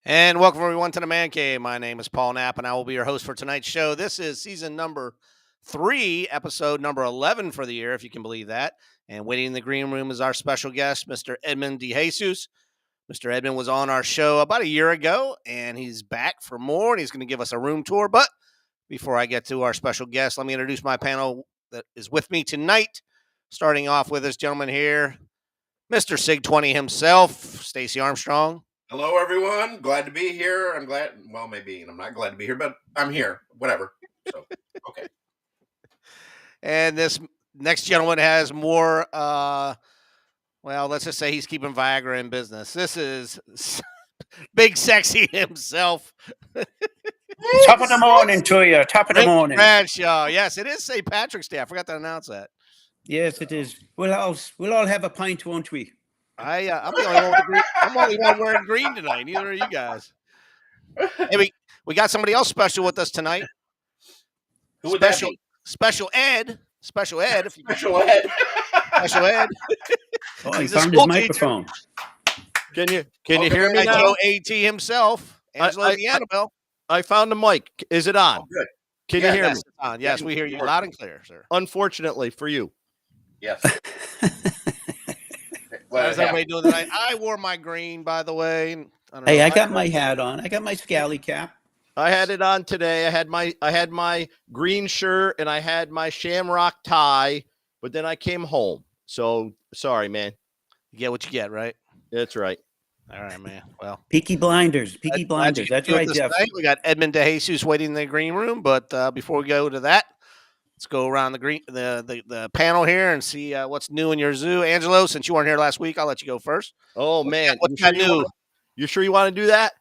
And welcome everyone to the Man Cave. My name is Paul Knapp, and I will be your host for tonight's show. This is season number 3, episode number 11 for the year, if you can believe that. And waiting in the green room is our special guest, Mr. Edmond DeJesus. Mr. Edmond was on our show about a year ago, and he's back for more, and he's going to give us a room tour. But before I get to our special guest, let me introduce my panel that is with me tonight. Starting off with this gentleman here, Mr. SIG-20 himself, Stacey Armstrong. Hello, everyone. Glad to be here. I'm glad. Well, maybe I'm not glad to be here, but I'm here. Whatever. So, okay. And this next gentleman has more, well, let's just say he's keeping Viagra in business. This is Big Sexy himself. Top of the morning to you. Top of the morning. Bradshaw. Yes, it is St. Patrick's Day. I forgot to announce that. Yes, it is. We'll all have a pint, won't we? I'm the only one with green. I'm the only one wearing green tonight. Neither are you guys. Hey, we got somebody else special with us tonight. Who would that be? Special Ed. Special Ed. If you Special Ed. Special Ed. Oh, he found his microphone. Can you hear me now? Joe AT himself. Angelo Annabelle. I found the mic. Is it on? Oh, good. Can you hear me? It's on. Yes, we hear you loud and clear, sir. Unfortunately for you. Yes. How's everybody doing tonight? I wore my green, by the way. I got my hat on. I got my scally cap. I had it on today. I had my green shirt and I had my shamrock tie, but then I came home. So sorry, man. You get what you get, right? That's right. All right, man. Well, Peaky Blinders. That's right, Jeff. Tonight. We got Edmond DeJesus waiting in the green room, but before we go to that, let's go around the panel here and see what's new in your zoo. Angelo, since you weren't here last week, I'll let you go first. Oh, man. What's new? You sure you want to do that?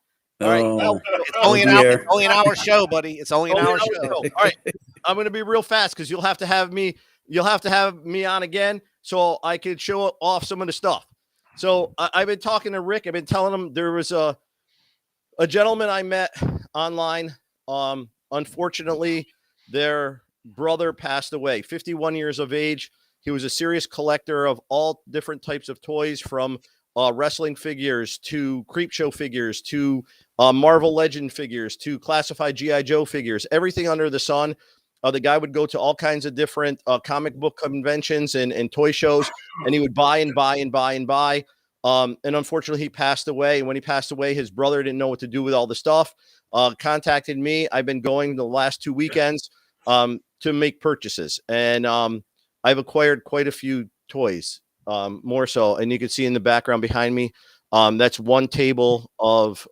All right. Well, it's only an hour show, buddy. It's only an hour show. All right. I'm going to be real fast because you'll have to have me on again so I could show off some of the stuff. So I've been talking to Rick. I've been telling him there was a gentleman I met online. Unfortunately, their brother passed away, 51 years of age. He was a serious collector of all different types of toys, from wrestling figures to Creepshow figures to Marvel Legend figures to classified G.I. Joe figures, everything under the sun. The guy would go to all kinds of different comic book conventions and toy shows, and he would buy and buy and buy and buy. And unfortunately, he passed away. And when he passed away, his brother didn't know what to do with all the stuff. Contacted me. I've been going the last 2 weekends to make purchases, and I've acquired quite a few toys, more so. And you can see in the background behind me, that's one table of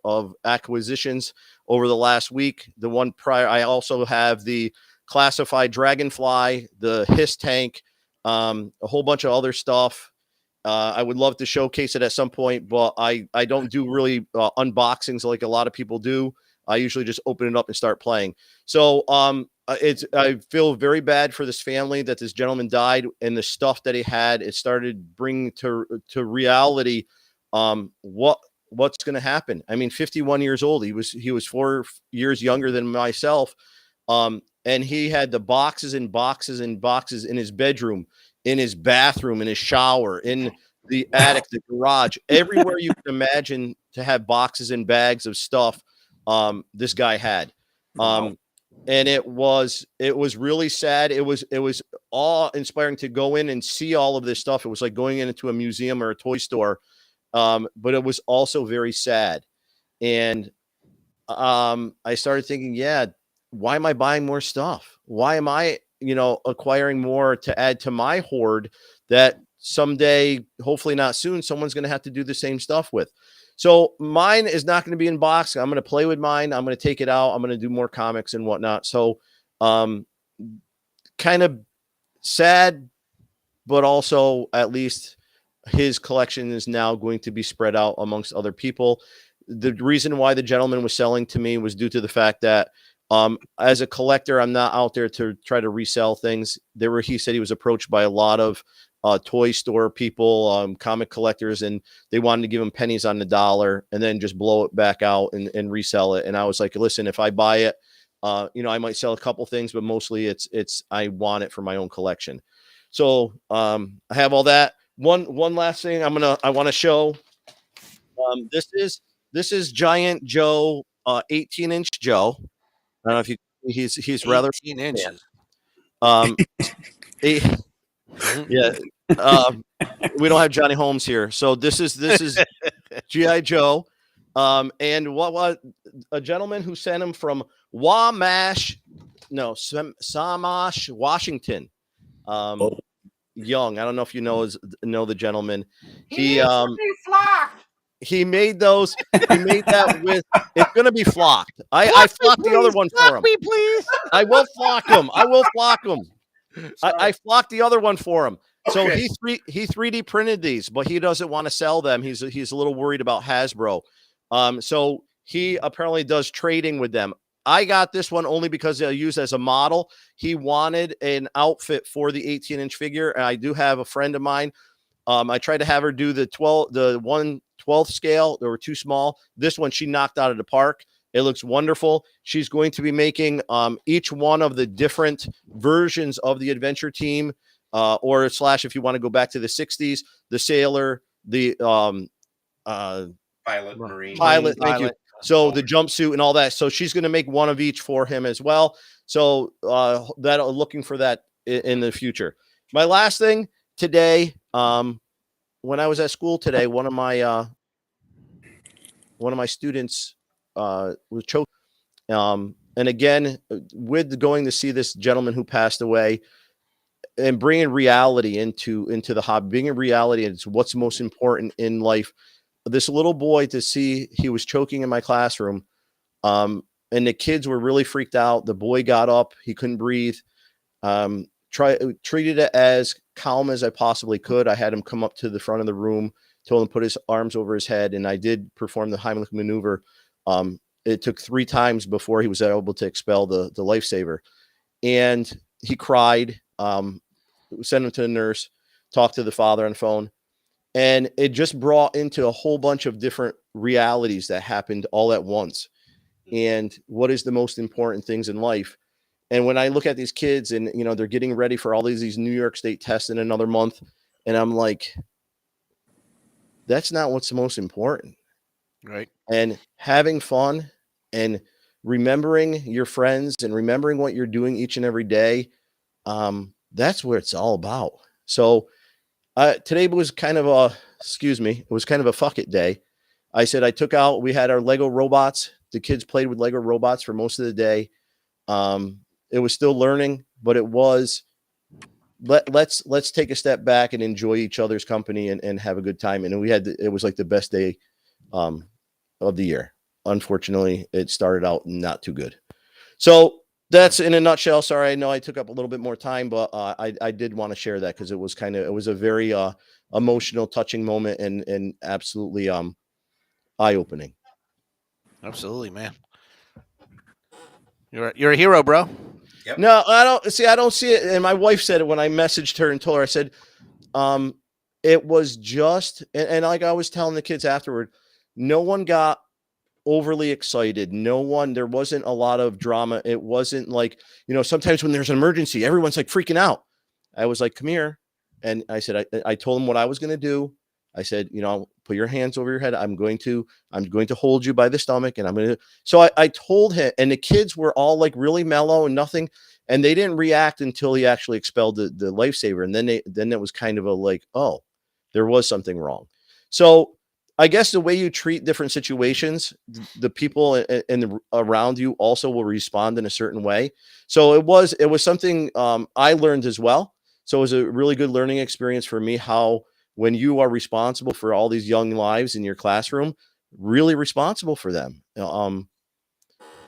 acquisitions over the last week. The one prior, I also have the classified Dragonfly, the Hiss tank, a whole bunch of other stuff. I would love to showcase it at some point, but I don't do really unboxings like a lot of people do. I usually just open it up and start playing. So I feel very bad for this family that this gentleman died, and the stuff that he had, it started bringing to reality what's going to happen. I mean, 51 years old. He was 4 years younger than myself. And he had the boxes and boxes and boxes in his bedroom, in his bathroom, in his shower, in the attic, the garage, everywhere you can imagine to have boxes and bags of stuff. This guy had, and it was really sad. It was awe-inspiring to go in and see all of this stuff. It was like going into a museum or a toy store. But it was also very sad. And I started thinking, why am I buying more stuff? Why am I, acquiring more to add to my hoard that someday, hopefully not soon, someone's going to have to do the same stuff with? So mine is not going to be in box. I'm going to play with mine. I'm going to take it out. I'm going to do more comics and whatnot. So kind of sad, but also at least his collection is now going to be spread out amongst other people. The reason why the gentleman was selling to me was due to the fact that as a collector, I'm not out there to try to resell things. He said he was approached by a lot of toy store people, comic collectors, and they wanted to give him pennies on the dollar and then just blow it back out and resell it. And I was like, listen, if I buy it, I might sell a couple things, but mostly it's I want it for my own collection. So I have all that. One last thing I want to show. This This is Giant Joe, 18-inch Joe. I don't know if he's rather 18 inches. um he- yeah. We don't have Johnny Holmes here, so this is GI Joe, and what a gentleman who sent him from Samash, Washington. Young. I don't know if you know the gentleman. He made those. He made that with. It's gonna be flocked. I flocked the other one for him. Me, please. I will flock him. I flocked the other one for him. So Okay. he 3D printed these, but he doesn't want to sell them. He's a little worried about Hasbro. So he apparently does trading with them. I got this one only because they'll use as a model. He wanted an outfit for the 18-inch figure, and I do have a friend of mine. I tried to have her do the 1/12 scale. They were too small. This one she knocked out of the park. It looks wonderful. She's going to be making each one of the different versions of the adventure team, or / if you want to go back to the 60s, the sailor, the Pilot, Marine. pilot. Thank you. So the jumpsuit and all that. So she's going to make one of each for him as well. So looking for that in the future. My last thing today, when I was at school today, one of my students was choked. And again, with going to see this gentleman who passed away and bringing reality into the hobby, being a reality, it's what's most important in life. This little boy, to see he was choking in my classroom, and the kids were really freaked out. The boy got up, he couldn't breathe. Treated it as calm as I possibly could. I had him come up to the front of the room, told him to put his arms over his head, and I did perform the Heimlich maneuver. It took 3 times before he was able to expel the lifesaver, and he cried. Sent him to the nurse, talked to the father on the phone. And it just brought into a whole bunch of different realities that happened all at once. And what is the most important things in life? And when I look at these kids and, they're getting ready for all these New York State tests in another month, and I'm like, that's not what's the most important. Right. And having fun and remembering your friends and remembering what you're doing each and every day, that's what it's all about. So today was kind of it was kind of a fuck it day. I said we had our Lego robots. The kids played with Lego robots for most of the day. It was still learning, but it was let's take a step back and enjoy each other's company and have a good time. And it was like the best day of the year. Unfortunately, it started out not too good. So that's in a nutshell. Sorry, I know I took up a little bit more time, but I did want to share that because it was a very emotional, touching moment and absolutely eye-opening. Absolutely, man. You're a hero, bro. Yep. No, I don't see it. And my wife said it when I messaged her and told her. I said, it was just, and like I was telling the kids afterward, no one got overly excited. There wasn't a lot of drama. It wasn't like, sometimes when there's an emergency, everyone's like freaking out. I was like, come here. And I said, I told him what I was going to do. I said, put your hands over your head. I'm going to hold you by the stomach, and so I told him, and the kids were all like really mellow and nothing. And they didn't react until he actually expelled the lifesaver. And then it was kind of a like, oh, there was something wrong. So I guess the way you treat different situations, the people around you also will respond in a certain way. So it was something I learned as well. So it was a really good learning experience for me, how when you are responsible for all these young lives in your classroom, really responsible for them.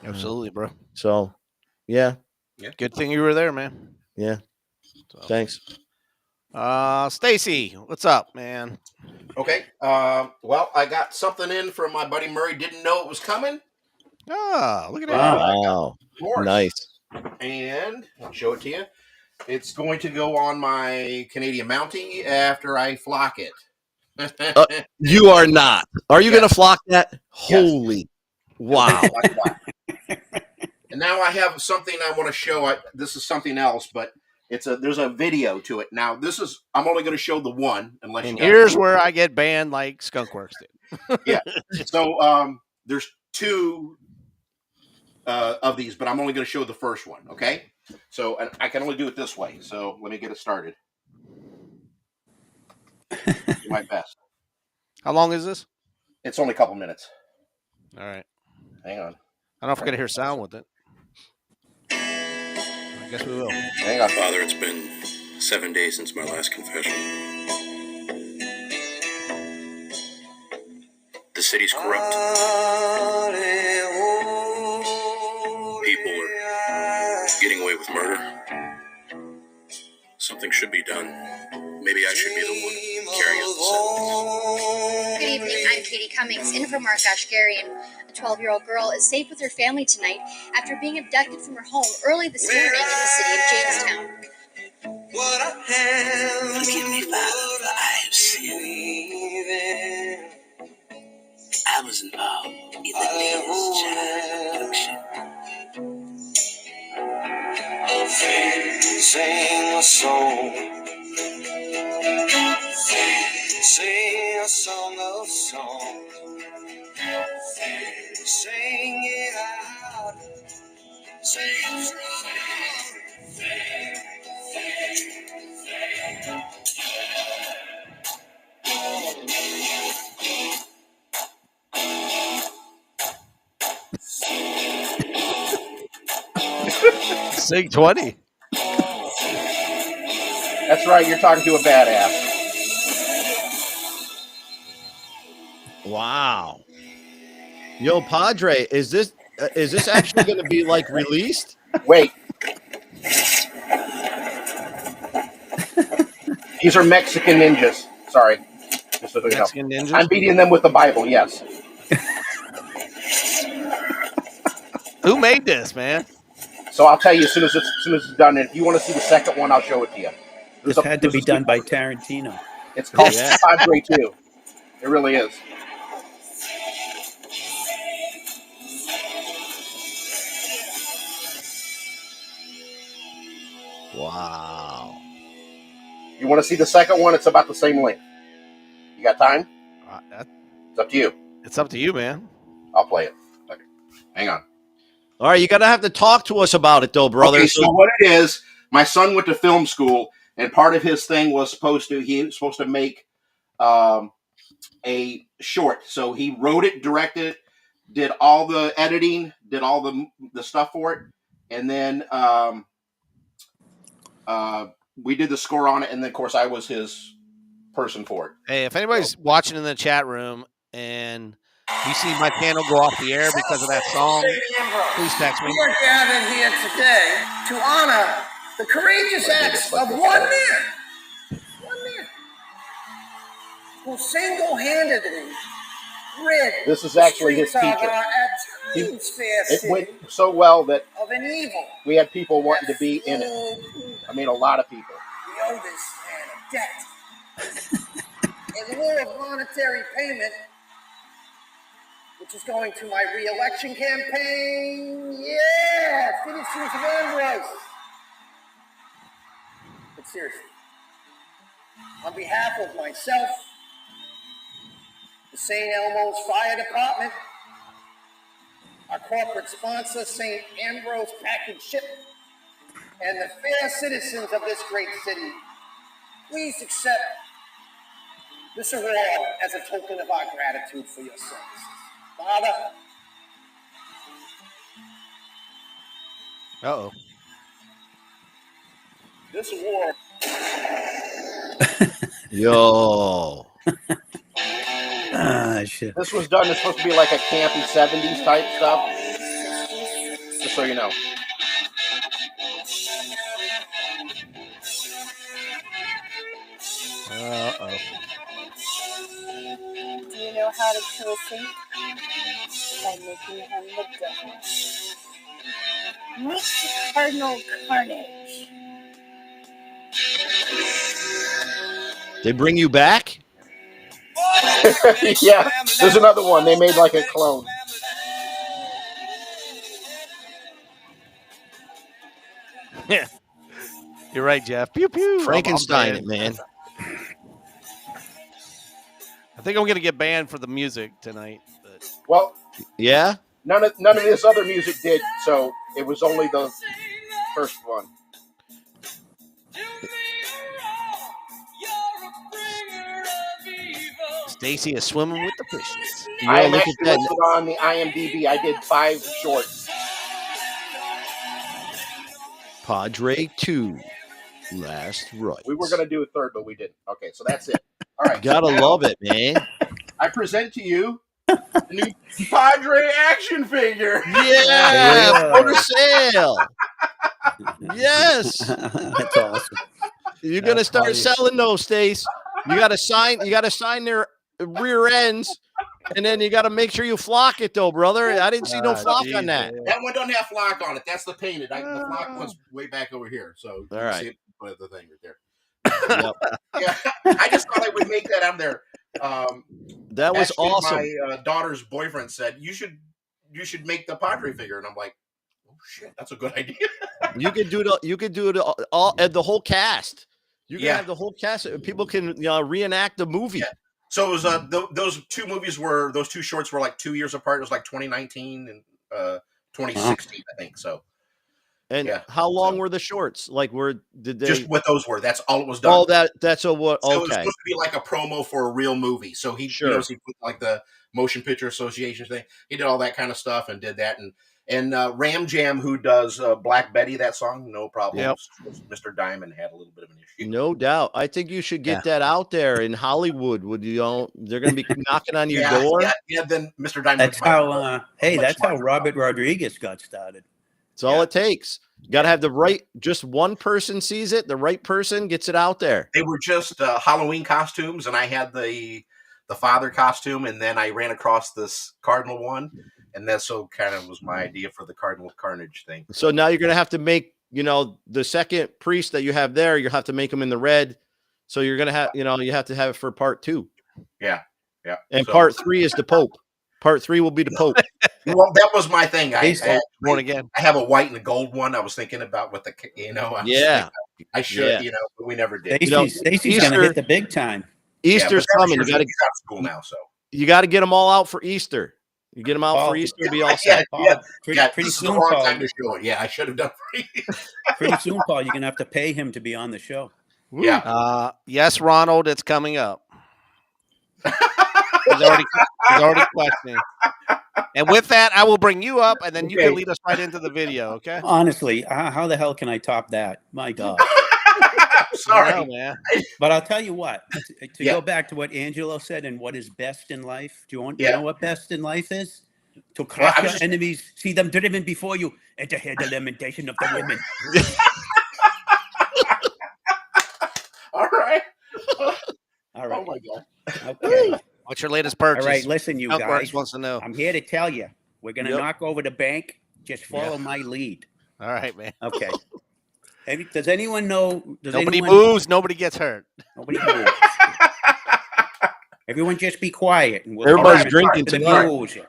Absolutely, bro. So, yeah. Good thing you were there, man. Yeah. So, thanks. Stacy, what's up, man? Okay. Well, I got something in from my buddy Murray. Didn't know it was coming. Oh, look at that. Wow. Nice. And I'll show it to you. It's going to go on my Canadian Mountie after I flock it. You are not. Are you Yes. going to flock that? Yes. Holy. Wow. And now I have something I want to show. This is something else, but There's a video to it. Now I'm only going to show the one, unless And you here's where I get banned like Skunkworks did. Yeah. So there's two of these, but I'm only going to show the first one. Okay. So and I can only do it this way. So let me get it started. Do my best. How long is this? It's only a couple minutes. All right. Hang on. I don't know if we're going to hear sound with it. I guess we will. Hang on. Father, it's been 7 days since my last confession. The city's corrupt. People are getting away with murder. Something should be done. Maybe I should be the one carrying out the sentence. Good evening, I'm Katie Cummings, in for Mark Ashgarian. A 12-year-old girl is safe with her family tonight after being abducted from her home early this morning in the city of Jamestown. Forgive me, Father, for I have sinned. I was involved in the latest child abduction. Sing a song. Sing a song of songs. Sing it out. Sing it Sig 20. That's right. You're talking to a badass. Wow. Yo, Padre, is this actually going to be like released? Wait. These are Mexican ninjas. Sorry. Just so you know. Mexican ninjas? I'm beating them with the Bible, yes. Who made this, man? So I'll tell you as soon as it's done. And if you want to see the second one, I'll show it to you. This had to be done by Tarantino. It's called Yeah. Padre 2. It really is. Wow. You want to see the second one? It's about the same length. You got time? It's up to you. It's up to you, man. I'll play it. Okay. Hang on. All right, you got to have to talk to us about it, though, brother. Okay, so what it is, my son went to film school, and part of his thing was he was supposed to make a short. So he wrote it, directed it, did all the editing, did all the stuff for it, and then we did the score on it, and then, of course, I was his person for it. Hey, if anybody's watching in the chat room and you see my channel go off the air because of that song, please text me. We are gathered here today to honor the courageous acts of one man who single-handedly rid This is actually his streets of teacher. our at times fair It city went so well that of an evil. we had people wanting to be in it. I mean, a lot of people. We owe this man a debt. In lieu of monetary payment, which is going to my re-election campaign. Yeah, citizens of Ambrose. But seriously, on behalf of myself, the St. Elmo's Fire Department, our corporate sponsor, St. Ambrose Package Ship, and the fair citizens of this great city, please accept this award as a token of our gratitude for your services. Father. Uh-oh. This award. Yo. Ah, shit. This was done. It's supposed to be like a campy 70s type stuff. Just so you know. Uh-oh. Do you know how to kill a saint? By making him the devil. Meet Cardinal Carnage. They bring you back? Yeah, there's another one. They made like a clone. Yeah. You're right, Jeff. Pew pew. Frankenstein I'm it, man. I think I'm gonna get banned for the music tonight. But Well, Yeah. none of this other music did, so it was only the first one. Stacy is swimming with the fishes. I am look actually at that. listed on the IMDb. I did 5 shorts. Padre 2. Last right. We were going to do a third, but we didn't. Okay, so that's it. All right. Gotta so now love it, man. I present to you the new Padre action figure. Yeah, Yeah. for sale. Yes. That's awesome. You're gonna That's start funny. selling those, Stace. You gotta sign their rear ends, and then you gotta make sure you flock it though, brother. I didn't see no flock on that. That one doesn't have flock on it. That's the painted. The flock was way back over here. So you All right. see it, put the thing right there. Yep. Yeah, I just thought I would make that on there. That was Actually, awesome. My daughter's boyfriend said you should make the Padre figure, and I'm like, oh shit, that's a good idea. You could do it all and the whole cast. You can Yeah. have the whole cast. People can reenact the movie. Yeah. So it was those two shorts were like 2 years apart. It was like 2019 and 2016, I think. So And yeah. how long were the shorts? Like, did they just what those were. That's all it was done. Oh, that's a what? So it was Okay. supposed to be like a promo for a real movie. So he, Sure. you know, he put like the Motion Picture Association thing. He did all that kind of stuff and did that. And Ram Jam, who does Black Betty, that song, no problem. Yep. Mr. Diamond had a little bit of an issue. No doubt. I think you should get that out there in Hollywood. They're going to be knocking on your door. Yeah. Then Mr. Diamond. That's how. That's how Robert Rodriguez got started. That's all it takes. You got to have the right. Just one person sees it. The right person gets it out there. They were just Halloween costumes, and I had the father costume, and then I ran across this Cardinal one, and that so kind of was my idea for the Cardinal Carnage thing. So now you're going to have to make, the second priest that you have there, you have to make them in the red. So you're going to have, you have to have it for part 2. Yeah. And part 3 is the Pope. Part 3 will be the Pope. Well, that was my thing. I born again. I have a white and a gold one. I was thinking about what I should, but we never did. Stacy's going to hit the big time. Easter's coming. You got to get out of school now, so you got to get them all out for Easter. You get them out for Easter, be all set. Pretty soon, Paul. Time to show it. Yeah, I should have done. Pretty soon, Paul, you're going to have to pay him to be on the show. Yeah. Yes, Ronald, it's coming up. He's already questioning. And with that, I will bring you up, and then you can lead us right into the video. Okay. Honestly, how the hell can I top that? My God. Sorry, know, man. But I'll tell you what. To go back to what Angelo said and what is best in life. Do you know what best in life is? To crush your enemies, see them driven before you, and to hear the lamentation of the women. All right. All right. Oh my God. Okay. What's your latest purchase? All right, listen, you Outworks guys. wants to know. I'm here to tell you, we're going to knock over the bank. Just follow my lead. All right, man. Okay. Does anyone know? Nobody moves. Nobody gets hurt. Nobody moves. Everyone just be quiet. And Everybody's drinking tonight. Music.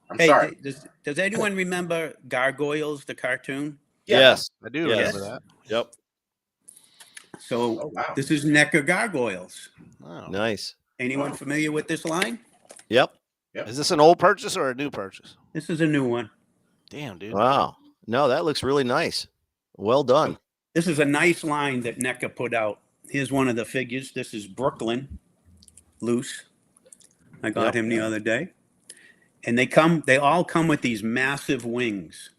I'm sorry. Does anyone remember Gargoyles, the cartoon? Yes. I do remember that. Yep. So this is NECA Gargoyles. Oh. Nice. Anyone familiar with this line? Yep. Is this an old purchase or a new purchase? This is a new one. Damn, dude. Wow. No, that looks really nice. Well done. This is a nice line that NECA put out. Here's one of the figures. This is Brooklyn, loose. I got him the other day. And they all come with these massive wings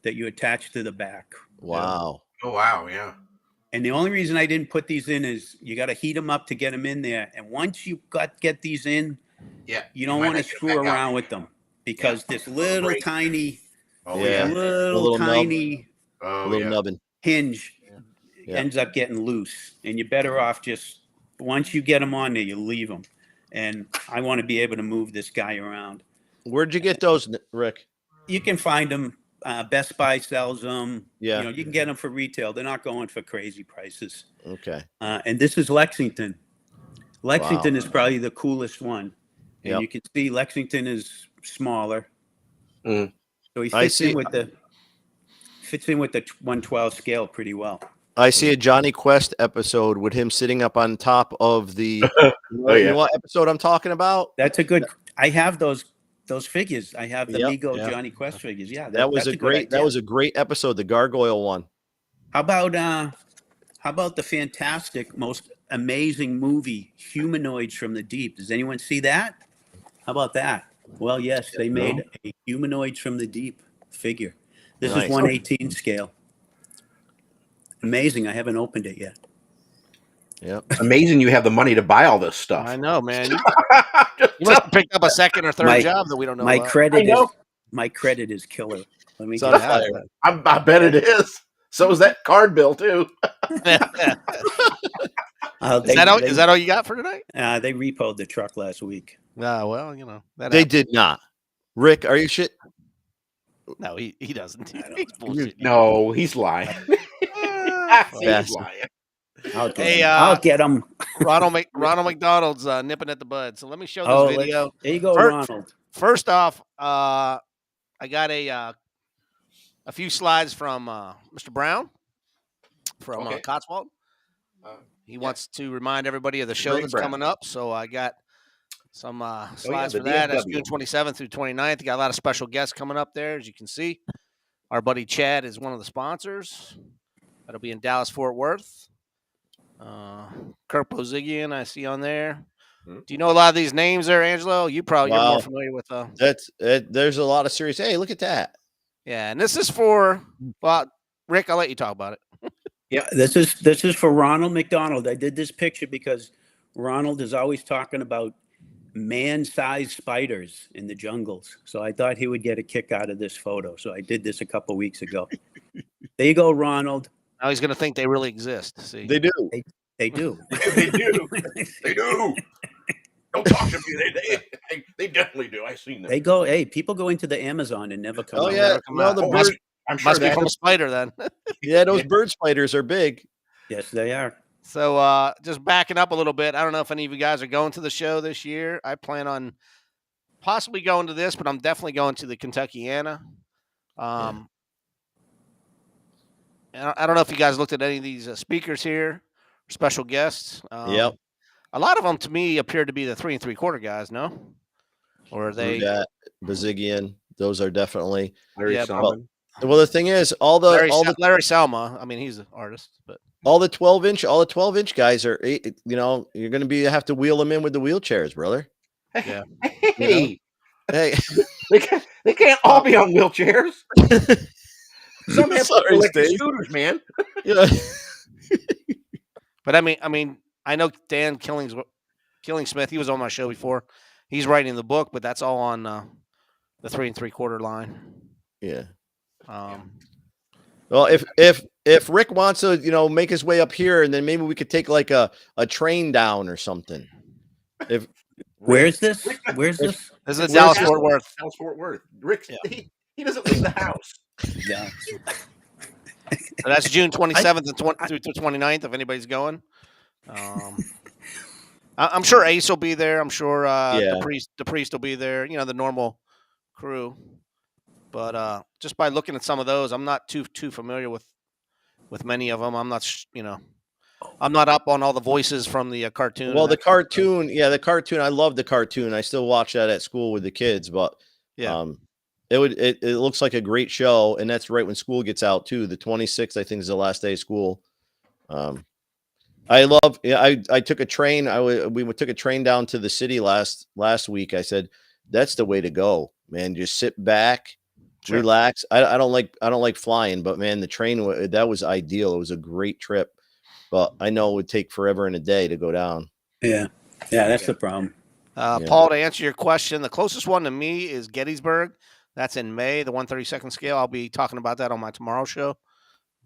that you attach to the back. Wow. Oh wow, yeah. And the only reason I didn't put these in is you got to heat them up to get them in there. And once you get these in, you don't want to screw around with them because this little tiny, little tiny nubbin hinge ends up getting loose. And you're better off just, once you get them on there, you leave them. And I want to be able to move this guy around. Where'd you get those, Rick? You can find them. Best Buy sells them. Yeah. You can get them for retail. They're not going for crazy prices. Okay. And this is Lexington. Lexington is probably the coolest one. And you can see Lexington is smaller. So he fits in with the 112 scale pretty well. I see a Johnny Quest episode with him sitting up on top of the. Oh, You yeah. know what episode I'm talking about? That's a good. I have those figures. I have the Yep, Mego yeah. Johnny Quest figures. Yeah, That was that's a great. Idea. That was a great episode. The gargoyle one. How about the fantastic, most amazing movie, Humanoids from the Deep? Does anyone see that? How about that? Well, yes, they made a Humanoids from the Deep figure. This Nice. is 1/18 scale. Amazing. I haven't opened it yet. Yep. Amazing you have the money to buy all this stuff. I know, man. You must have picked up a second or third job that we don't know My about. credit is killer. Let me So get fire. I bet it is. So is that card bill too. Is that all you got for tonight? They repoed the truck last week. Well, you know. They did not. Rick, are you shit? No, he doesn't. He's bullshit. No, he's lying. He's lying. I'll get him. Ronald McDonald's nipping at the bud. So let me show this video. There you go, Ronald. First off, I got a few slides from Mr. Brown from Cotswold. He wants to remind everybody of the show that's coming up. So I got some slides for that. That's June 27th through 29th. Got a lot of special guests coming up there, as you can see. Our buddy Chad is one of the sponsors. That'll be in Dallas, Fort Worth. Kirk Bozigian, I see on there. Do you know a lot of these names there, Angelo? You're more familiar with That's it. There's a lot of serious. Hey, look at that. Yeah, and this is for Rick. I'll let you talk about it. Yeah, this is for Ronald McDonald. I did this picture because Ronald is always talking about man-sized spiders in the jungles. So I thought he would get a kick out of this photo. So I did this a couple weeks ago. There you go, Ronald. Now he's going to think they really exist. See, They do. They do. They do. They do. Don't talk to me. They definitely do. I've seen them. They go. Hey, people go into the Amazon and never come out. Yeah. No, the bird. I'm sure must be from a spider then. Yeah, those bird spiders are big. Yes, they are. So just backing up a little bit, I don't know if any of you guys are going to the show this year. I plan on possibly going to this, but I'm definitely going to the Kentuckiana. And I don't know if you guys looked at any of these speakers here, special guests. Yep. A lot of them to me appear to be the 3 3/4 guys, no? Or are they? Bazigian. Those are definitely Larry Salmon. Well, the thing is, Larry Selma. I mean, he's an artist, but all the 12-inch guys are, you're going to have to wheel them in with the wheelchairs, brother. Yeah. Hey, Hey, they can't all be on wheelchairs. Some have electric scooters, man. Yeah. But I mean, I know Dan Killingsmith. He was on my show before. He's writing the book, but that's all on the 3 3/4 line. Yeah. Well, if Rick wants to, make his way up here, and then maybe we could take like a train down or something. Where's this? Where's this? This is Dallas Fort Worth. Dallas Fort Worth. Rick, he doesn't leave the house. Yeah. So that's June 27th through the 29th. If anybody's going, I'm sure Ace will be there. I'm sure the priest will be there. The normal crew. But just by looking at some of those, I'm not too familiar with many of them. I'm not, I'm not up on all the voices from the cartoon. Well, the cartoon, the cartoon. I love the cartoon. I still watch that at school with the kids. But it looks like a great show, and that's right when school gets out too. The 26th, I think, is the last day of school. I took a train. We took a train down to the city last week. I said that's the way to go, man. Just sit back. Sure. Relax. I don't like flying, but man, the train, that was ideal. It was a great trip, but I know it would take forever and a day to go down. Yeah, that's the problem. Paul, to answer your question, the closest one to me is Gettysburg. That's in May, the 132nd scale. I'll be talking about that on my tomorrow show,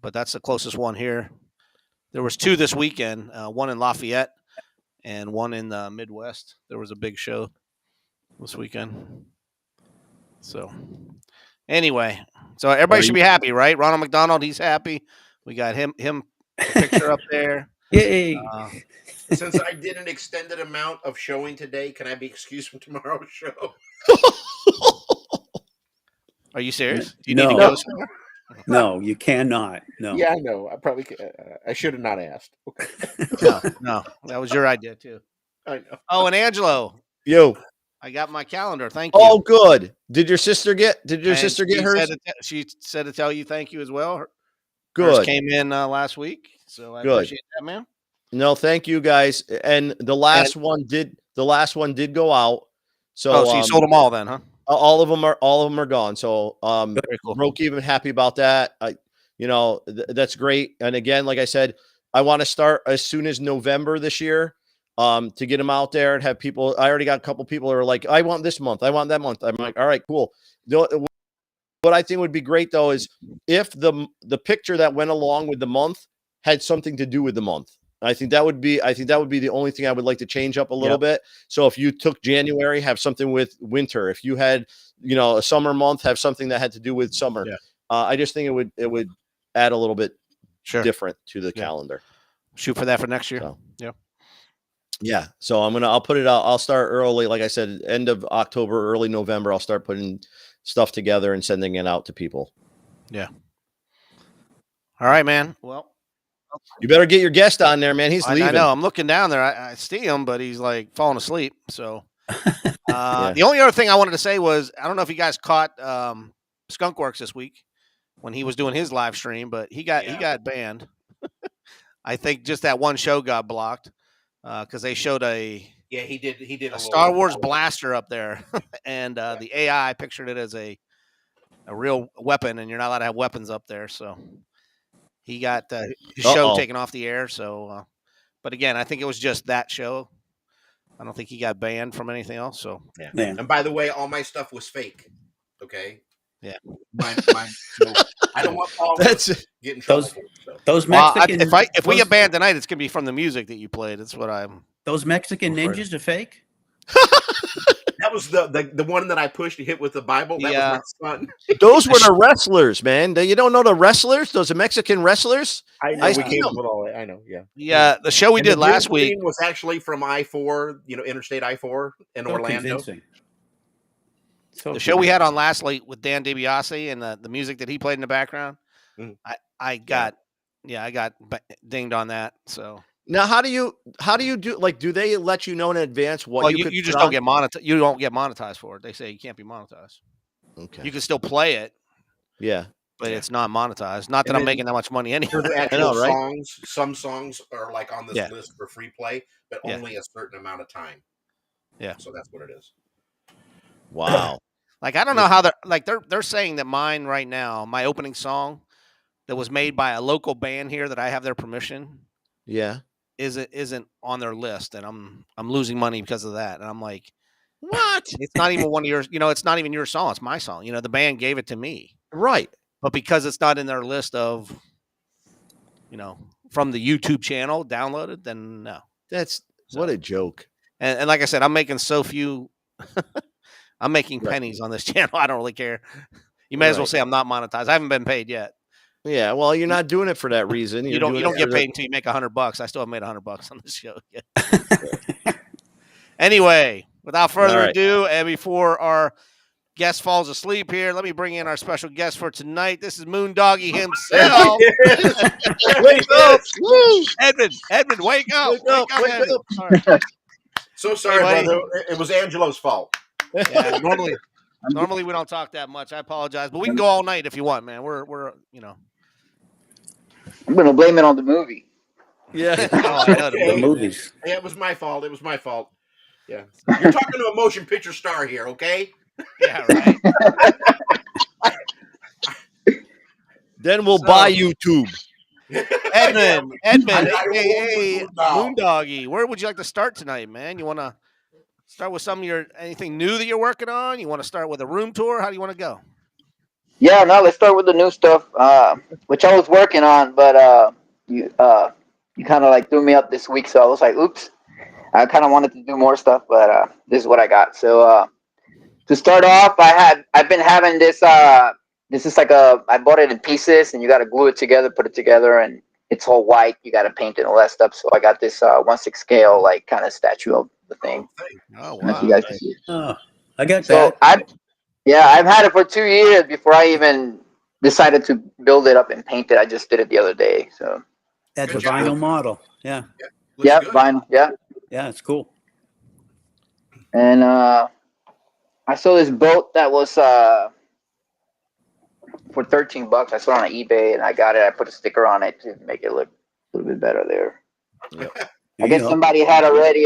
but that's the closest one here. There was 2 this weekend, one in Lafayette and one in the Midwest. There was a big show this weekend. So anyway, so everybody should be happy, right? Ronald McDonald, he's happy. We got him picture up there. Yay. Since I did an extended amount of showing today, can I be excused from tomorrow's show? Are you serious? Do you No. need to go somewhere? No, you cannot. No. Yeah, I know. I probably I should have not asked. Okay. No, that was your idea too. I know. Oh, and Angelo, Yo. I got my calendar. Thank you. Oh, good. Did your sister get hers? She said to tell you thank you as well. Hers Good. came in last week, so I Good. appreciate that, man. No, thank you guys. And the last one did go out. So you sold them all then, huh? all of them are gone. So Very cool. broke even, happy about that. That's great. And again, like I said, I want to start as soon as November this year. To get them out there and have people. I already got a couple people who are like, I want this month, I want that month. I'm like, all right, cool. What I think would be great though is if the picture that went along with the month had something to do with the month. I think that would be the only thing I would like to change up a little bit. So if you took January, have something with winter. If you had, a summer month, have something that had to do with summer. Yeah. I just think it would add a little bit different to the calendar. Shoot for that for next year. So. Yeah. Yeah. So I'll put it out. I'll start early. Like I said, end of October, early November, I'll start putting stuff together and sending it out to people. Yeah. All right, man. Well, you better get your guest on there, man. He's leaving. I know. I'm looking down there. I see him, but he's like falling asleep. So the only other thing I wanted to say was, I don't know if you guys caught Skunkworks this week when he was doing his live stream, but he got banned. I think just that one show got blocked. Because they showed he did a Star Wars blaster up there, and the AI pictured it as a real weapon, and you're not allowed to have weapons up there. So he got his show taken off the air. So, but again, I think it was just that show. I don't think he got banned from anything else. So yeah. And by the way, all my stuff was fake. Okay. Yeah. So I don't want Paul to get in trouble. Those Mexican. If we get banned tonight, it's gonna be from the music that you played. That's what I'm. Those Mexican ninjas are fake. That was the one that I pushed to hit with the Bible. That was my son. Those were the wrestlers, man. You don't know the wrestlers? Those are Mexican wrestlers? I know. We came up with all that. I know. Yeah. Yeah. The show we did last week was actually from I-4, Interstate I-4 in Orlando. The show we had on last week with Dan DiBiase and the music that he played in the background, I got dinged on that. So now, how do you do? Like, do they let you know in advance what you just don't get monetized? You don't get monetized for it. They say you can't be monetized. Okay, you can still play it. Yeah, but it's not monetized. Not that I'm making that much money anyway. For the actual songs, some songs are like on this list for free play, but only a certain amount of time. Yeah, so that's what it is. Wow. Like, I don't know how they're saying that mine right now, my opening song that was made by a local band here that I have their permission. Yeah. Isn't on their list, and I'm losing money because of that. And I'm like, what? It's not even one of yours, it's not even your song, it's my song. The band gave it to me. Right. But because it's not in their list of, from the YouTube channel downloaded, then no. What a joke. And like I said, I'm making so few I'm making pennies on this channel. I don't really care. You may as well say I'm not monetized. I haven't been paid yet. Yeah, well, you're not doing it for that reason. You don't get paid until you make $100. I still haven't made $100 on this show yet. Anyway, without further ado, and before our guest falls asleep here, let me bring in our special guest for tonight. This is Moondoggy himself. Wake up. Edmond, wake up. Wake up. Sorry. So sorry, brother. It was Angelo's fault. Yeah, normally we don't talk that much. I apologize, but we can go all night if you want, man. We're I'm gonna blame it on the movie. Yeah, the movies. Yeah, it was my fault. Yeah, you're talking to a motion picture star here, okay? Yeah, right. Then we'll buy YouTube. Edmond, aka Moondoggy. Where would you like to start tonight, man? You want to start with anything new that you're working on? You want to start with a room tour? How do you want to go? Yeah, no, let's start with the new stuff, which I was working on, but you kind of like threw me up this week, so I was like, oops. I kind of wanted to do more stuff, but this is what I got. So to start off, I've been having this. This is like I bought it in pieces, and you got to glue it together, put it together, and it's all white. You got to paint it and all that stuff. So I got this 1/6 scale, like kind of statue of the thing. Oh wow! You guys can see it. Oh, I got that. I've had it for 2 years before I even decided to build it up and paint it. I just did it the other day. So That's Good a vinyl job. model. Yeah. Looks yeah, good. vinyl. Yeah, Yeah, it's cool. and I saw this boat that was for $13. I saw it on eBay and I got it. I put a sticker on it to make it look a little bit better there. I guess somebody had already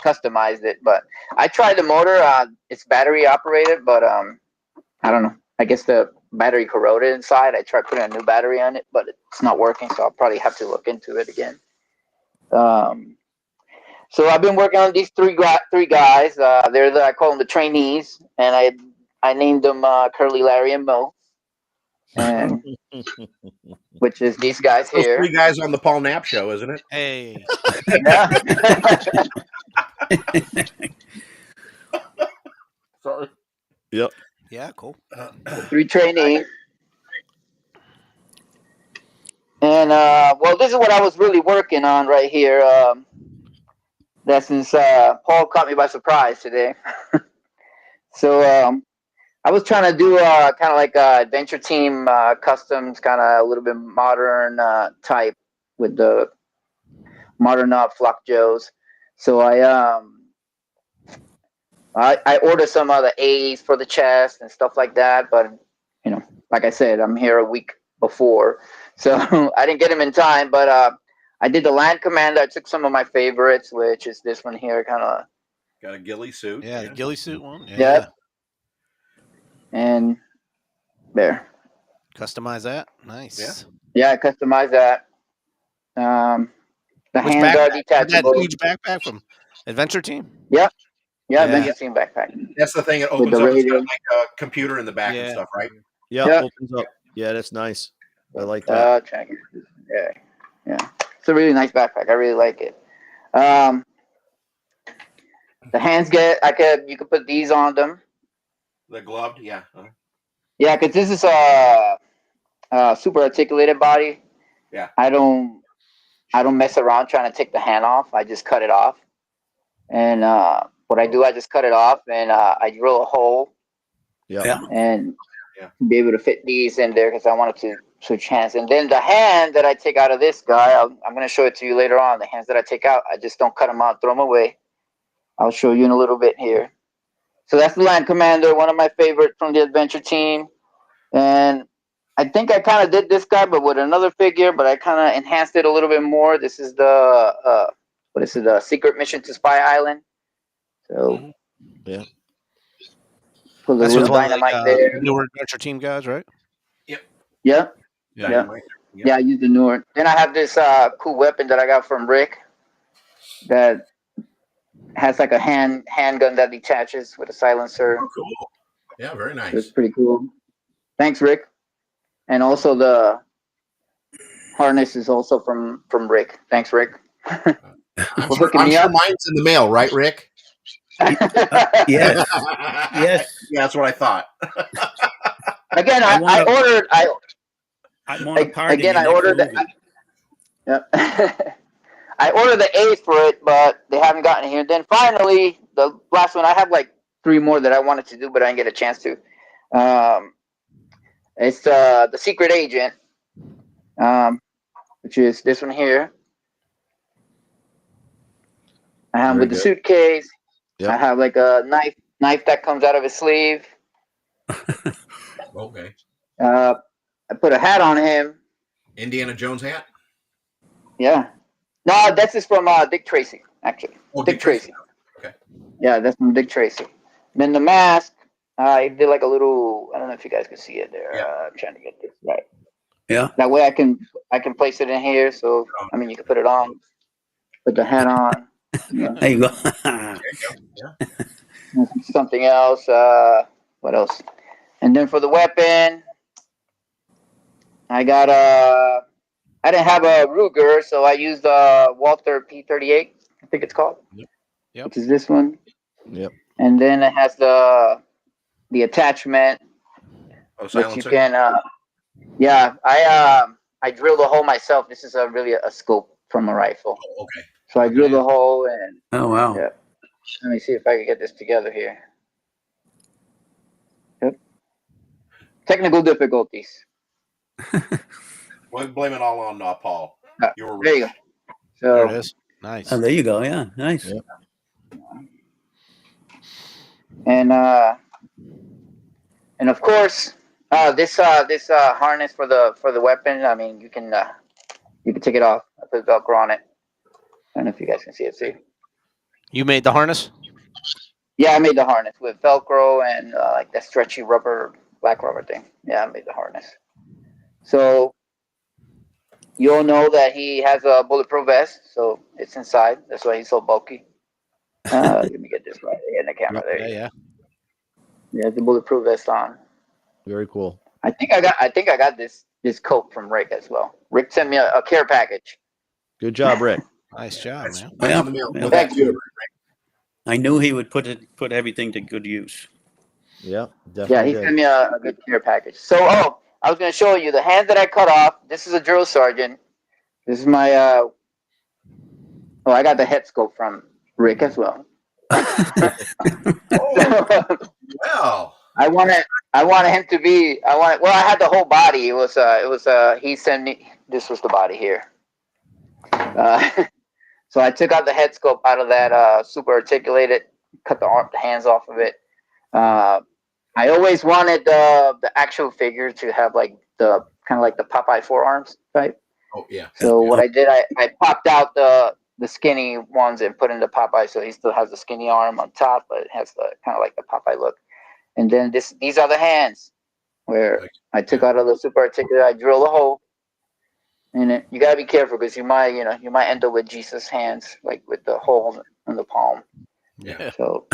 customized it, but I tried the motor. It's battery operated, but I don't know. I guess the battery corroded inside. I tried putting a new battery on it, but it's not working. So I'll probably have to look into it again. So I've been working on these three guys. I call them the trainees, and I named them Curly, Larry, and Mo, and which is these guys Those here. 3 guys on the Paul Knapp show, isn't it? Hey. Yeah. Sorry. Yep. Yeah, cool. 3 trainees. And well, this is what I was really working on right here. That since Paul caught me by surprise today. So I was trying to do kind of like adventure team customs, kind of a little bit modern type with the modern flock joes. So I ordered some of the A's for the chest and stuff like that, but you know, like I said, I'm here a week before, so I didn't get them in time. But I did the Land Commander. I took some of my favorites, which is this one here, kind of. Got a ghillie suit. Yeah, the ghillie suit one. Yeah. Yep. And there. Customize that. Nice. Yeah, I customized that. The Which hands are backpack? detachable. That huge backpack from Adventure Team. Yeah, Yeah. Adventure Team backpack. That's the thing. It With opens the up. It's got radio. like a computer in the back and Yeah. stuff, right? Yeah, Yeah. opens up. Yeah, that's nice. I like that. Check it. Yeah. It's a really nice backpack. I really like it. The hands you could put these on them. The gloved, yeah. Yeah, because this is a super articulated body. Yeah. I don't mess around trying to take the hand off. I just cut it off. And what I do, I just cut it off and I drill a hole. Yeah. And Yeah. be able to fit these in there because I wanted to switch hands. And then the hand that I take out of this guy, I'm going to show it to you later on. The hands that I take out, I just don't cut them out, throw them away. I'll show you in a little bit here. So that's the Land Commander, one of my favorites from the Adventure Team. And I think I kind of did this guy, but with another figure, but I kind of enhanced it a little bit more. This is the, the Secret Mission to Spy Island. So, Yeah. Put a That's little one of dynamite the there. newer Adventure Team guys, right? Yeah. Dynamite. Yeah, I use the newer. Then I have this cool weapon that I got from Rick that has like a handgun that detaches with a silencer. Oh, cool. Yeah, very So it's nice. pretty cool. Thanks, Rick. And also the harness is also from Rick. Thanks, Rick. I'm For sure hooking me up. mine's in the mail, right, Rick? Yes. Yes. Yeah, that's what I thought. Again, I I want a- ordered. I want a part Again, in I your next ordered. movie. Yep. I ordered the A's for it, but they haven't gotten it here. Then finally, the last one, I have like 3 more that I wanted to do, but I didn't get a chance to. It's the Secret Agent, which is this one here. I have Very with the good. suitcase. Yep. I have like a knife that comes out of his sleeve. Okay. I put a hat on him. Indiana Jones hat? Yeah. No, that's just from Dick Tracy, actually. Oh, Dick Tracy. Okay. Yeah, that's from Dick Tracy. Then the mask, I did like a little. I don't know if you guys can see it there. Yeah. I'm trying to get this right. Yeah. That way I can place it in here. So I mean, you can put it on, put the hat on. There you go. There you go. Yeah. Something else. What else? And then for the weapon, I got I didn't have a Ruger, so I used Walther P38. I think it's called. Yep. Which is this one. Yep. And then it has the attachment, Oh, which you silencer. can. Yeah, I drilled a hole myself. This is really a scope from a rifle. Oh, okay. So I drilled a hole and. Oh, wow. Yeah. Let me see if I can get this together here. Yep. technical difficulties. Well, blame it all on Paul. You were There you go. There it So, is. Nice. Oh, there you go. Yeah, nice. Yeah. and of course, this harness for the weapon. I mean, you can take it off. I put Velcro on it. I don't know if you guys can see it. See? You made the harness? Yeah, I made the harness with Velcro and like that stretchy rubber, black rubber thing. Yeah, I made the harness. So you'll know that he has a bulletproof vest, so it's inside. That's why he's so bulky. Let me get this right in the camera. There you go. Yeah. He has the bulletproof vest on. Very cool. I think I got this coat from Rick as well. Rick sent me a care package. Good job, Rick. Nice job, man. Yeah. in the mail. Yeah. Thank you. I knew he would put everything to good use. Yeah, Yeah, definitely. he did. sent me a good care package. So, I was going to show you the hands that I cut off. This is a drill sergeant. This is my. I got the head scope from Rick as well. Well, I wanted him to be. I had the whole body. It was. He sent me. This was the body here. So I took out the head scope out of that super articulated. Cut the hands off of it. I always wanted the actual figure to have like the kind of like the Popeye forearms type. oh yeah. So what I did, I popped out the skinny ones and put in the Popeye, so he still has the skinny arm on top, but it has the kind of like the Popeye look. And then these are the hands where I took out of the super articulate. I drilled a hole in it. You gotta be careful because you might end up with Jesus hands, like with the hole in the palm. Yeah. So,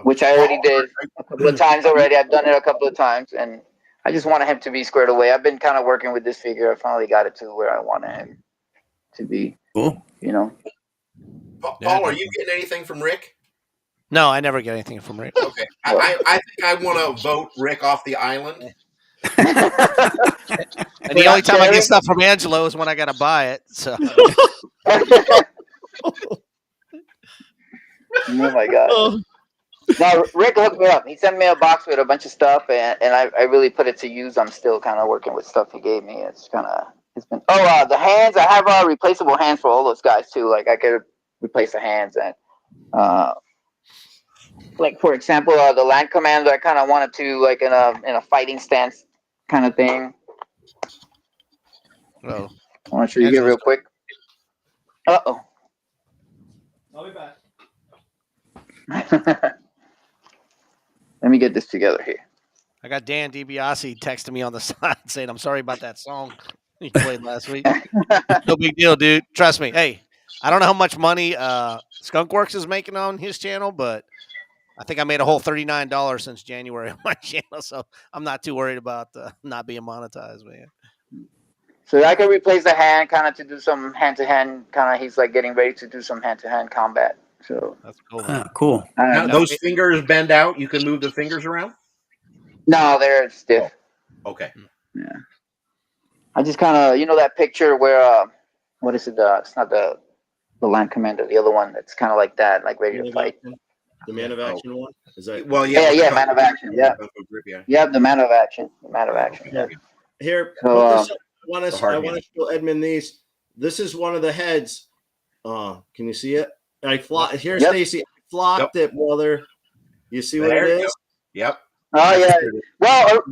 which I already did a couple of times already. I've done it a couple of times, and I just wanted him to be squared away. I've been kind of working with this figure. I finally got it to where I wanted him to be. Cool. Paul, are you getting anything from Rick? No, I never get anything from Rick. Okay. I think I want to vote Rick off the island. And the only time I get stuff from Angelo is when I got to buy it. So. Oh my god! Now Rick hooked me up. He sent me a box with a bunch of stuff, and I really put it to use. I'm still kind of working with stuff he gave me. It's been. The hands. I have replaceable hands for all those guys too. Like I could replace the hands and like for example, the land commander. I kind of wanted to like in a fighting stance kind of thing. Oh, I want to show you here real quick. Uh-oh. I'll be back. Let me get this together here. I got Dan DiBiase texting me on the side saying, "I'm sorry about that song you played last week." No big deal, dude. Trust me. Hey, I don't know how much money Skunkworks is making on his channel, but I think I made a whole $39 since January on my channel, so I'm not too worried about not being monetized, man. So I can replace the hand kind of to do some hand-to-hand kind of. He's like getting ready to do some hand-to-hand combat. So that's cool. Man. Cool. Now, those fingers bend out. You can move the fingers around. No, they're stiff. Oh, okay. Yeah. I just kind of that picture where what is it? It's not the land commander. The other one that's kind of like that, like ready to fight. The man of action one? Is that? Well, yeah, man of action. Yeah. Yeah, the man of action. The man of action. Yeah. Here, so, I want to show Edmond these. This is one of the heads. Can you see it? Here, yep. Stacy. I flopped it, brother. You see what it is? Yep. Oh yeah. Well,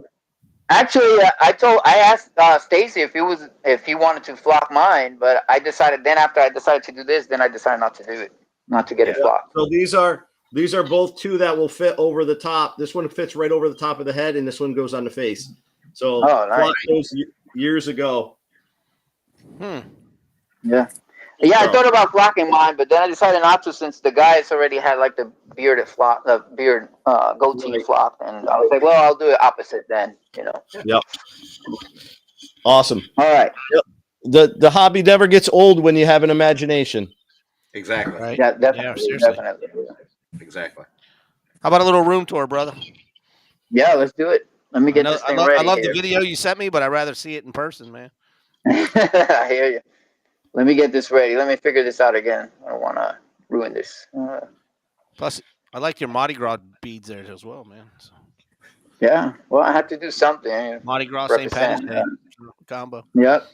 actually, I asked Stacy if he wanted to flock mine, but I decided then after I decided to do this, then I decided not to do it, not to get it flocked. So these are both two that will fit over the top. This one fits right over the top of the head, and this one goes on the face. So nice. Those years ago. Yeah. Yeah, I thought about flocking mine, but then I decided not to since the guys already had like the bearded flock, the beard goatee flock, and I was like, well, I'll do it opposite then, Yep. Awesome. All right. Yep. The hobby never gets old when you have an imagination. Exactly. Right. Yeah, definitely. Yeah, seriously. Definitely. Exactly. How about a little room tour, brother? Yeah, let's do it. Let me get this thing ready. I love the video you sent me, but I'd rather see it in person, man. I hear you. Let me get this ready. Let me figure this out again. I don't want to ruin this. Plus, I like your Mardi Gras beads there as well, man. So, Yeah. Well, I have to do something. Mardi Gras, St. Patty's Represent. Day combo. Yep.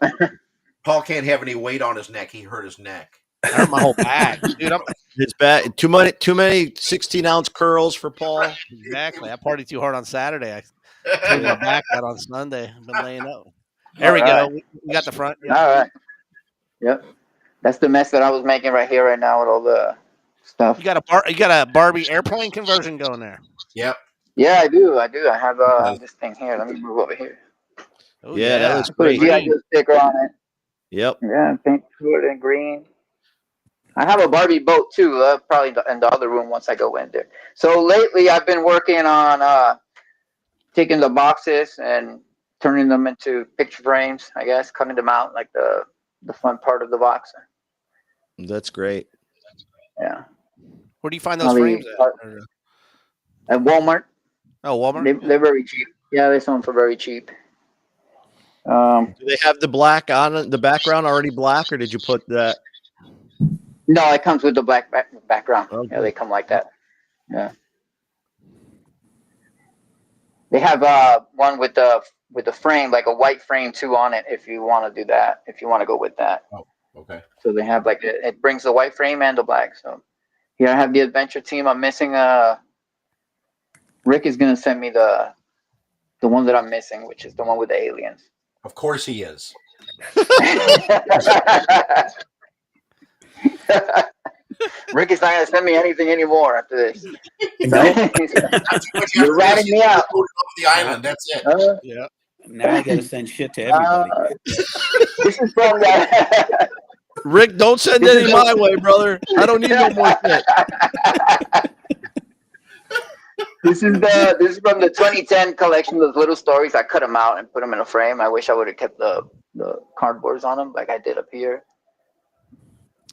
Paul can't have any weight on his neck. He hurt his neck. I hurt my whole back, dude. It's bad. Too many 16-ounce curls for Paul. Exactly. I partied too hard on Saturday. I pulled my back out on Sunday. I've been laying up. There we go. We got the front. Yeah. All right. Yep. That's the mess that I was making right here, right now, with all the stuff. You got a Barbie airplane conversion going there. Yep. Yeah, I do. I have this thing here. Let me move over here. Oh, Yeah, that was Put a great. GI Joe sticker on it. Yep. Yeah, paint it in green. I have a Barbie boat too. Probably in the other room once I go in there. So lately, I've been working on taking the boxes and turning them into picture frames. I guess cutting them out like the front part of the box. That's great. Yeah. Where do you find those frames at Walmart. Oh, Walmart. They're very cheap. Yeah, they sell them for very cheap. Do they have the black on the background already black, or did you put that? No, it comes with the black background. Okay. Yeah, they come like that. Yeah. They have one with the frame, like a white frame too on it. If you want to do that, if you want to go with that. Oh, okay. So they have like it brings the white frame and the black. So here I have the adventure team. I'm missing Rick is gonna send me the one that I'm missing, which is the one with the aliens. Of course he is. Rick is not gonna send me anything anymore after this. No. You're ratting me out. The island. That's it. Yeah. Now I got to send shit to everybody. This is from Rick, don't send any my way, brother. I don't need no more shit. This is from the 2010 collection of little stories. I cut them out and put them in a frame. I wish I would have kept the cardboards on them like I did up here.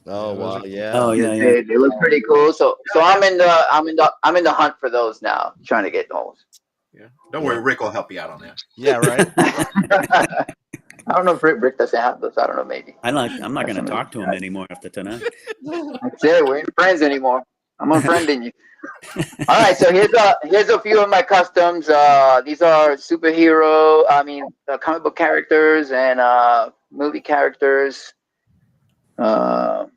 Oh wow, yeah. Oh yeah, yeah. They look pretty cool. So I'm in the hunt for those now, trying to get those. Yeah. Don't worry, Rick will help you out on that. Yeah, right. I don't know if Rick doesn't have those. I don't know, maybe. I'm not going to talk to him anymore after tonight. That's it. We ain't friends anymore. I'm unfriending you. All right, so here's a few of my customs. These are comic book characters and movie characters. Got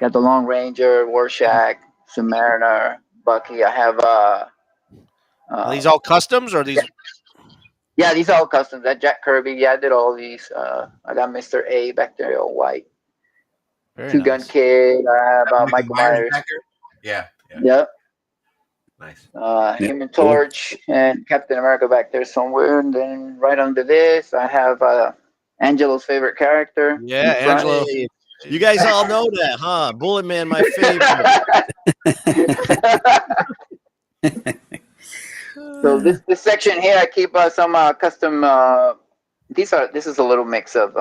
the Long Ranger, Rorschach, Submariner, Bucky. I have Are these all customs or these? Yeah, these are all customs. That Jack Kirby. Yeah, I did all these. I got Mr. A back there, all white. Very Two Gun nice. Kid. I have Michael Myers. back there? Yeah. Yep. Nice. Human Torch and Captain America back there somewhere. And then right under this, I have Angelo's favorite character. Yeah, Angelo. You guys all know that, huh? Bullet Man, my favorite. So this section here, I keep some custom. This is a little mix of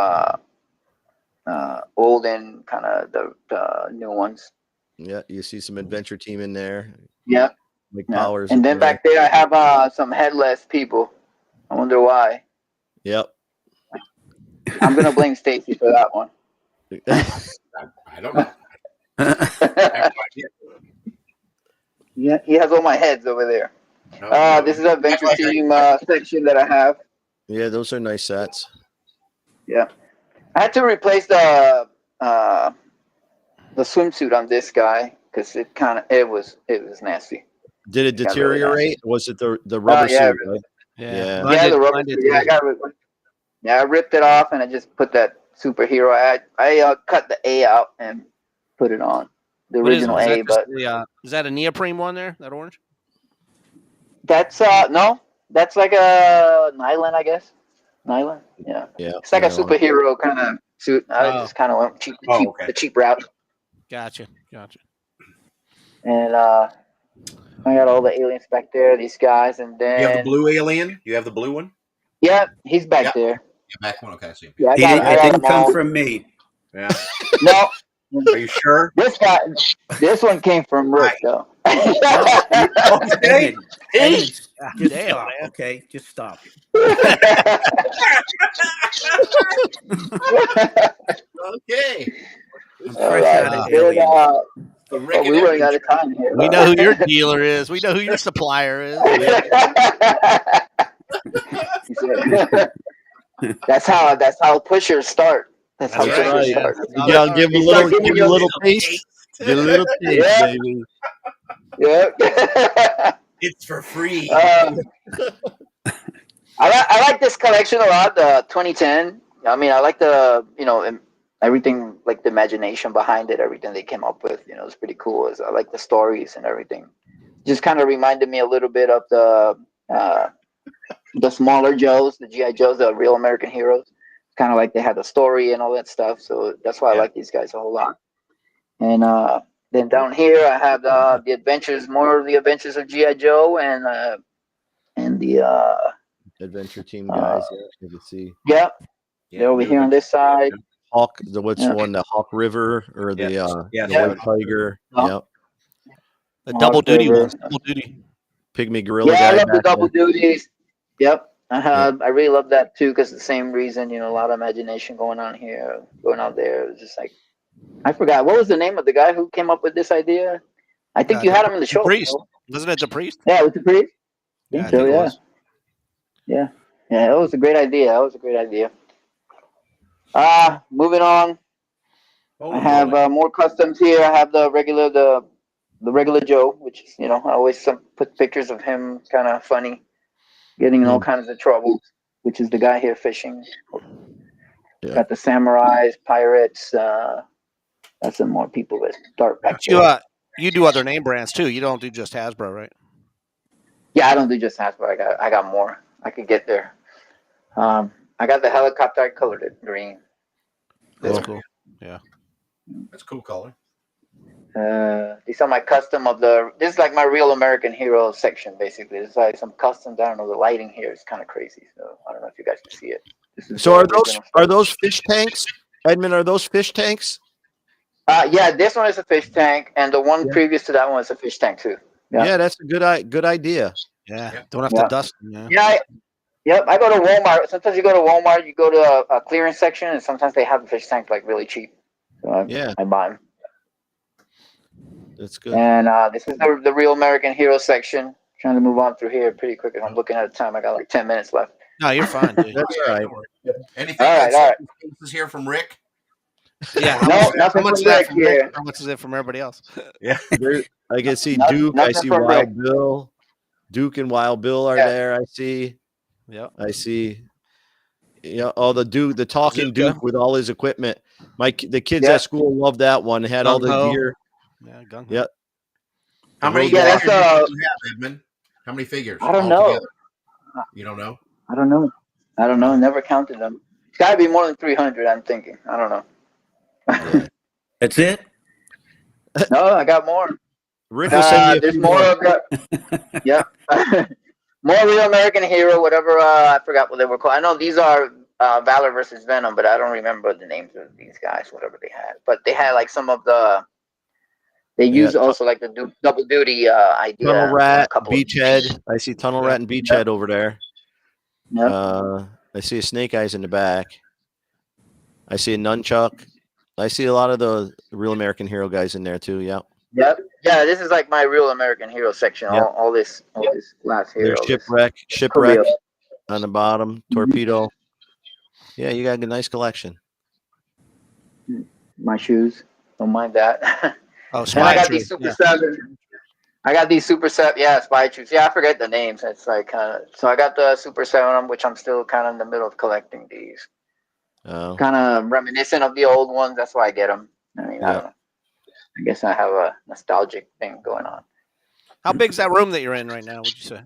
old and kind of the new ones. Yeah, you see some adventure team in there. Yep. Like Yeah. Powers. And then back there, I have some headless people. I wonder why. Yep. I'm gonna blame Stacy for that one. I don't know. Yeah, he has all my heads over there. No. This is an adventure team section that I have. Yeah, those are nice sets. Yeah, I had to replace the swimsuit on this guy because it was nasty. Did it Got really deteriorate? Was it the rubber yeah, suit? Right? Yeah. Yeah, the rubber suit. Yeah, I ripped it off and I just put that superhero. I cut the A out and put it on the original A. But is that a neoprene one there? That orange? that's no, that's like a nylon, I guess. Nylon, yeah. Yeah. It's like a superhero kind of suit. I just kind of went the cheap route. Gotcha. And I got all the aliens back there, these guys, and then You have the blue alien? You have the blue one? yeah, he's back there. Yeah, back one. Okay, I see. Yeah, It got didn't them all. come from me. Yeah. No, Are you sure? this one came from Rick though. Edmond, just Damn, stop, man. okay? Just stop. Okay. I'm fresh out of alien. Rick Oh, and we're running Edmond. out of time here. We know who your dealer is. We know who your supplier is. He said, that's how pushers start. That's how That's pushers right. start. Yeah. You gotta give They a start little, giving give a you little taste. Get a little taste, Yeah. baby. Yeah. It's for free. I like this collection a lot. The 2010. I mean, I like the everything, like the imagination behind it, everything they came up with. It's pretty cool. I like the stories and everything. Just kind of reminded me a little bit of the smaller Joes, the GI Joes, the real American heroes. Kind of like they had a story and all that stuff. So that's why I like these guys a whole lot. And then down here I have the adventures, more of the adventures of GI Joe and the Adventure Team guys. You can see yeah. They're over here on this side. Hawk. Which one? The Hawk River or the White Tiger? Yeah. The double duty River. ones. Double duty. Pygmy Gorilla Yeah, guy. I love the back double there. duties. Yep. I really love that too, because the same reason, a lot of imagination going on here, going out there. It's just like, I forgot, what was the name of the guy who came up with this idea? I think you had him in the show. Priest. Bro. Wasn't it the priest? Yeah, with the priest. Yeah, I So, think it yeah. was. Yeah. Yeah, that was a great idea. Moving on. Oh, I have more customs here. I have the regular Joe, which is, I always put pictures of him, kind of funny, getting in all kinds of trouble, which is the guy here fishing. Yeah. Got the samurais, pirates. Got some more people that start back But there. you do other name brands too. You don't do just Hasbro, right? Yeah, I don't do just Hasbro. I got more. I could get there. I got the helicopter. I colored it green. That's cool. Yeah. That's a cool color. These are my custom of this is like my real American hero section, basically. It's like some custom. I don't know, the lighting here is kind of crazy, so I don't know if you guys can see it. This is So the are those original are stuff. those fish tanks, Edmond? Are those fish tanks? Yeah, this one is a fish tank, and the one previous to that one is a fish tank too. Yeah, that's a good idea. Yeah. Don't have to dust them. Yep. I go to Walmart. Sometimes you go to Walmart, you go to a clearance section, and sometimes they have the fish tank like really cheap. So I buy them. That's good. And this is the real American hero section. Trying to move on through here pretty quick. I'm looking at the time. I got like 10 minutes left. No, you're fine, dude. That's all right. Anything All right. is here from Rick? Yeah. Nothing from Rick here. How much is it from everybody else? Yeah. I can see Nothing Duke. I see from Wild Rick. Bill. Duke and Wild Bill are there. I see. Yeah. I see. Yeah. Oh, the talking Duke with all his equipment. The kids at school love that one. It had all the Gung-ho. gear. Yeah. Gung-ho. Yep. How many Yeah, figures that's do you have, Edmond? How many figures? I don't know. altogether? You don't know? I don't know. Never counted them. It's got to be more than 300. I'm thinking. I don't know. That's it. No, I got more. Rick will send you a There's few more of the. Yeah. More real American hero, whatever. I forgot what they were called. I know these are Valor versus Venom, but I don't remember the names of these guys, whatever they had. But they had like some of the. They used also like the double duty idea. Tunnel Rat, Beachhead. I see Tunnel Rat and Beachhead over there. Yep. I see a Snake Eyes in the back. I see a Nunchuck. I see a lot of the real American hero guys in there too. Yeah. Yep. Yeah, this is like my real American hero section. Yep. All this glass here. There's Shipwreck on the bottom. Torpedo. Yeah, you got a nice collection. My shoes. Don't mind that. Oh, and I got these Super 7. I got these Super 7. Yeah, Spy Troops. Yeah, I forget the names. It's like so I got the Super 7, which I'm still kind of in the middle of collecting these. Oh. Kind of reminiscent of the old ones. That's why I get them. I mean, I don't know. I guess I have a nostalgic thing going on. How big's that room that you're in right now? What'd you say?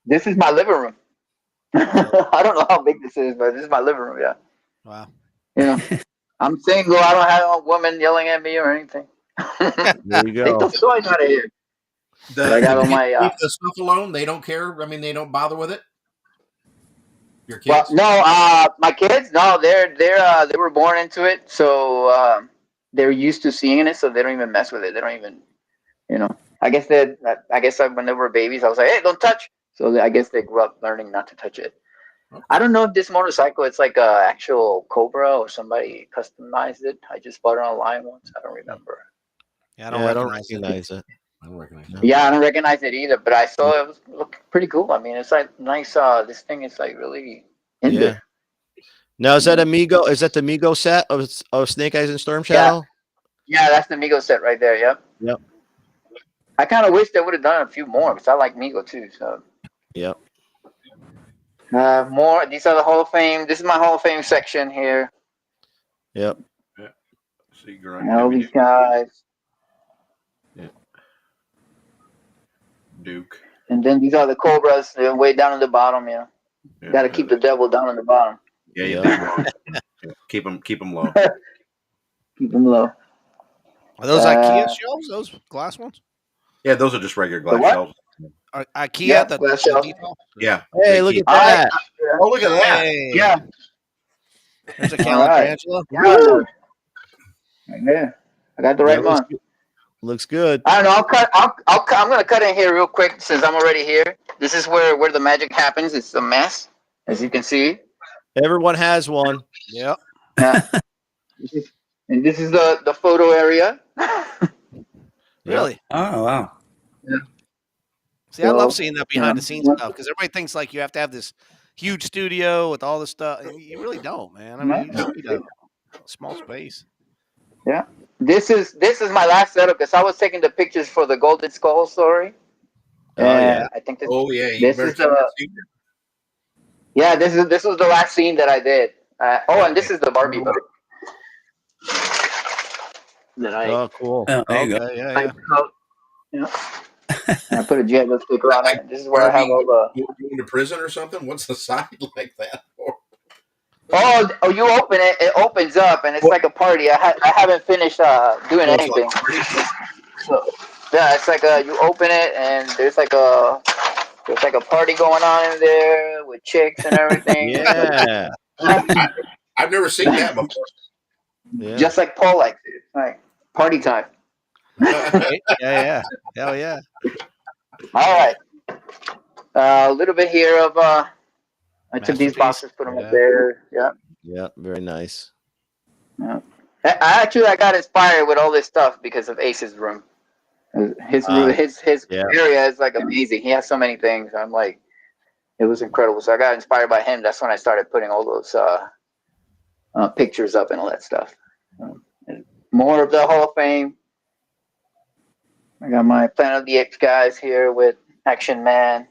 This is my living room. I don't know how big this is, but this is my living room. Yeah. Wow. I'm single. I don't have a woman yelling at me or anything. There you go. Take those toys out of here. I got all my leave the stuff alone. They don't care. I mean, they don't bother with it. Your kids? Well, no, my kids. No, they were born into it, so they're used to seeing it, so they don't even mess with it. They don't even, I guess when they were babies, I was like, hey, don't touch. So I guess they grew up learning not to touch it. Okay. I don't know if this motorcycle, it's like a actual Cobra or somebody customized it. I just bought it online once. I don't remember. Yeah, I don't Yeah, I don't recognize it. recognize it. I don't recognize No. it. Yeah, I don't recognize it either, but I saw it was look pretty cool. I mean, it's like nice. This thing is like really in Yeah. there. Now is that Amigo? Is that the Amigo set of Snake Eyes and Storm Yeah, Shadow? yeah, that's the Migo set right there. Yep. Yep. I kind of wish they would have done a few more because I like Migo too. So Yep. more. These are the Hall of Fame. This is my Hall of Fame section here. Yep. See, And all these guys. Duke. And then these are the Cobras. They're way down at the bottom. Yeah. Got to keep the devil down at the bottom. Yeah, you Yeah. do. Keep them low. Keep them low. Are those IKEA shelves? Those glass ones? Yeah, those are just regular glass what? shelves. Are IKEA Yeah, the glass shelf. detail? Yeah. Hey, they look keep- at that. Oh, look at that. Hey, Yeah. there's a All right. Calipangelo. Yeah. Right there. I got the right one. Looks good. I don't know. I'm gonna cut in here real quick since I'm already here. This is where the magic happens. It's a mess, as you can see. Everyone has one. Yep. And this is the photo area. Really? Oh, wow. See, I love So, seeing that behind the scenes stuff because everybody thinks like you have to have this huge studio with all this stuff. And you really don't, man. I mean, you just need a small space. Yeah. This is my last setup because I was taking the pictures for the Golden Skull story. Oh yeah. I think this. Oh yeah. You This better is keep that the. secret. Yeah, this was the last scene that I did. And this is the Barbie book. That I. Oh, cool. Oh, there you go. Okay, yeah, I yeah. cut, you know, and I put a JeSus sticker on it. This is where I have all the. You going to prison or something? What's the side like that for? Oh, you open it. It opens up, and it's like a party. I haven't finished doing It's anything. like a party? So, yeah, it's like you open it, and there's like a party going on in there with chicks and everything. Yeah. I've never seen that before. Yeah. Just like Paul likes it. Like party time. Yeah. Hell yeah. All right. A little bit here of I took these Masterpiece. boxes, put them Yeah. up there. Yeah. Yeah. Very nice. Yeah. I got inspired with all this stuff because of Ace's room. His yeah. area is like amazing. He has so many things. I'm like, it was incredible. So I got inspired by him. That's when I started putting all those pictures up and all that stuff. And more of the Hall of Fame. I got my Planet of the Apes guys here with Action Man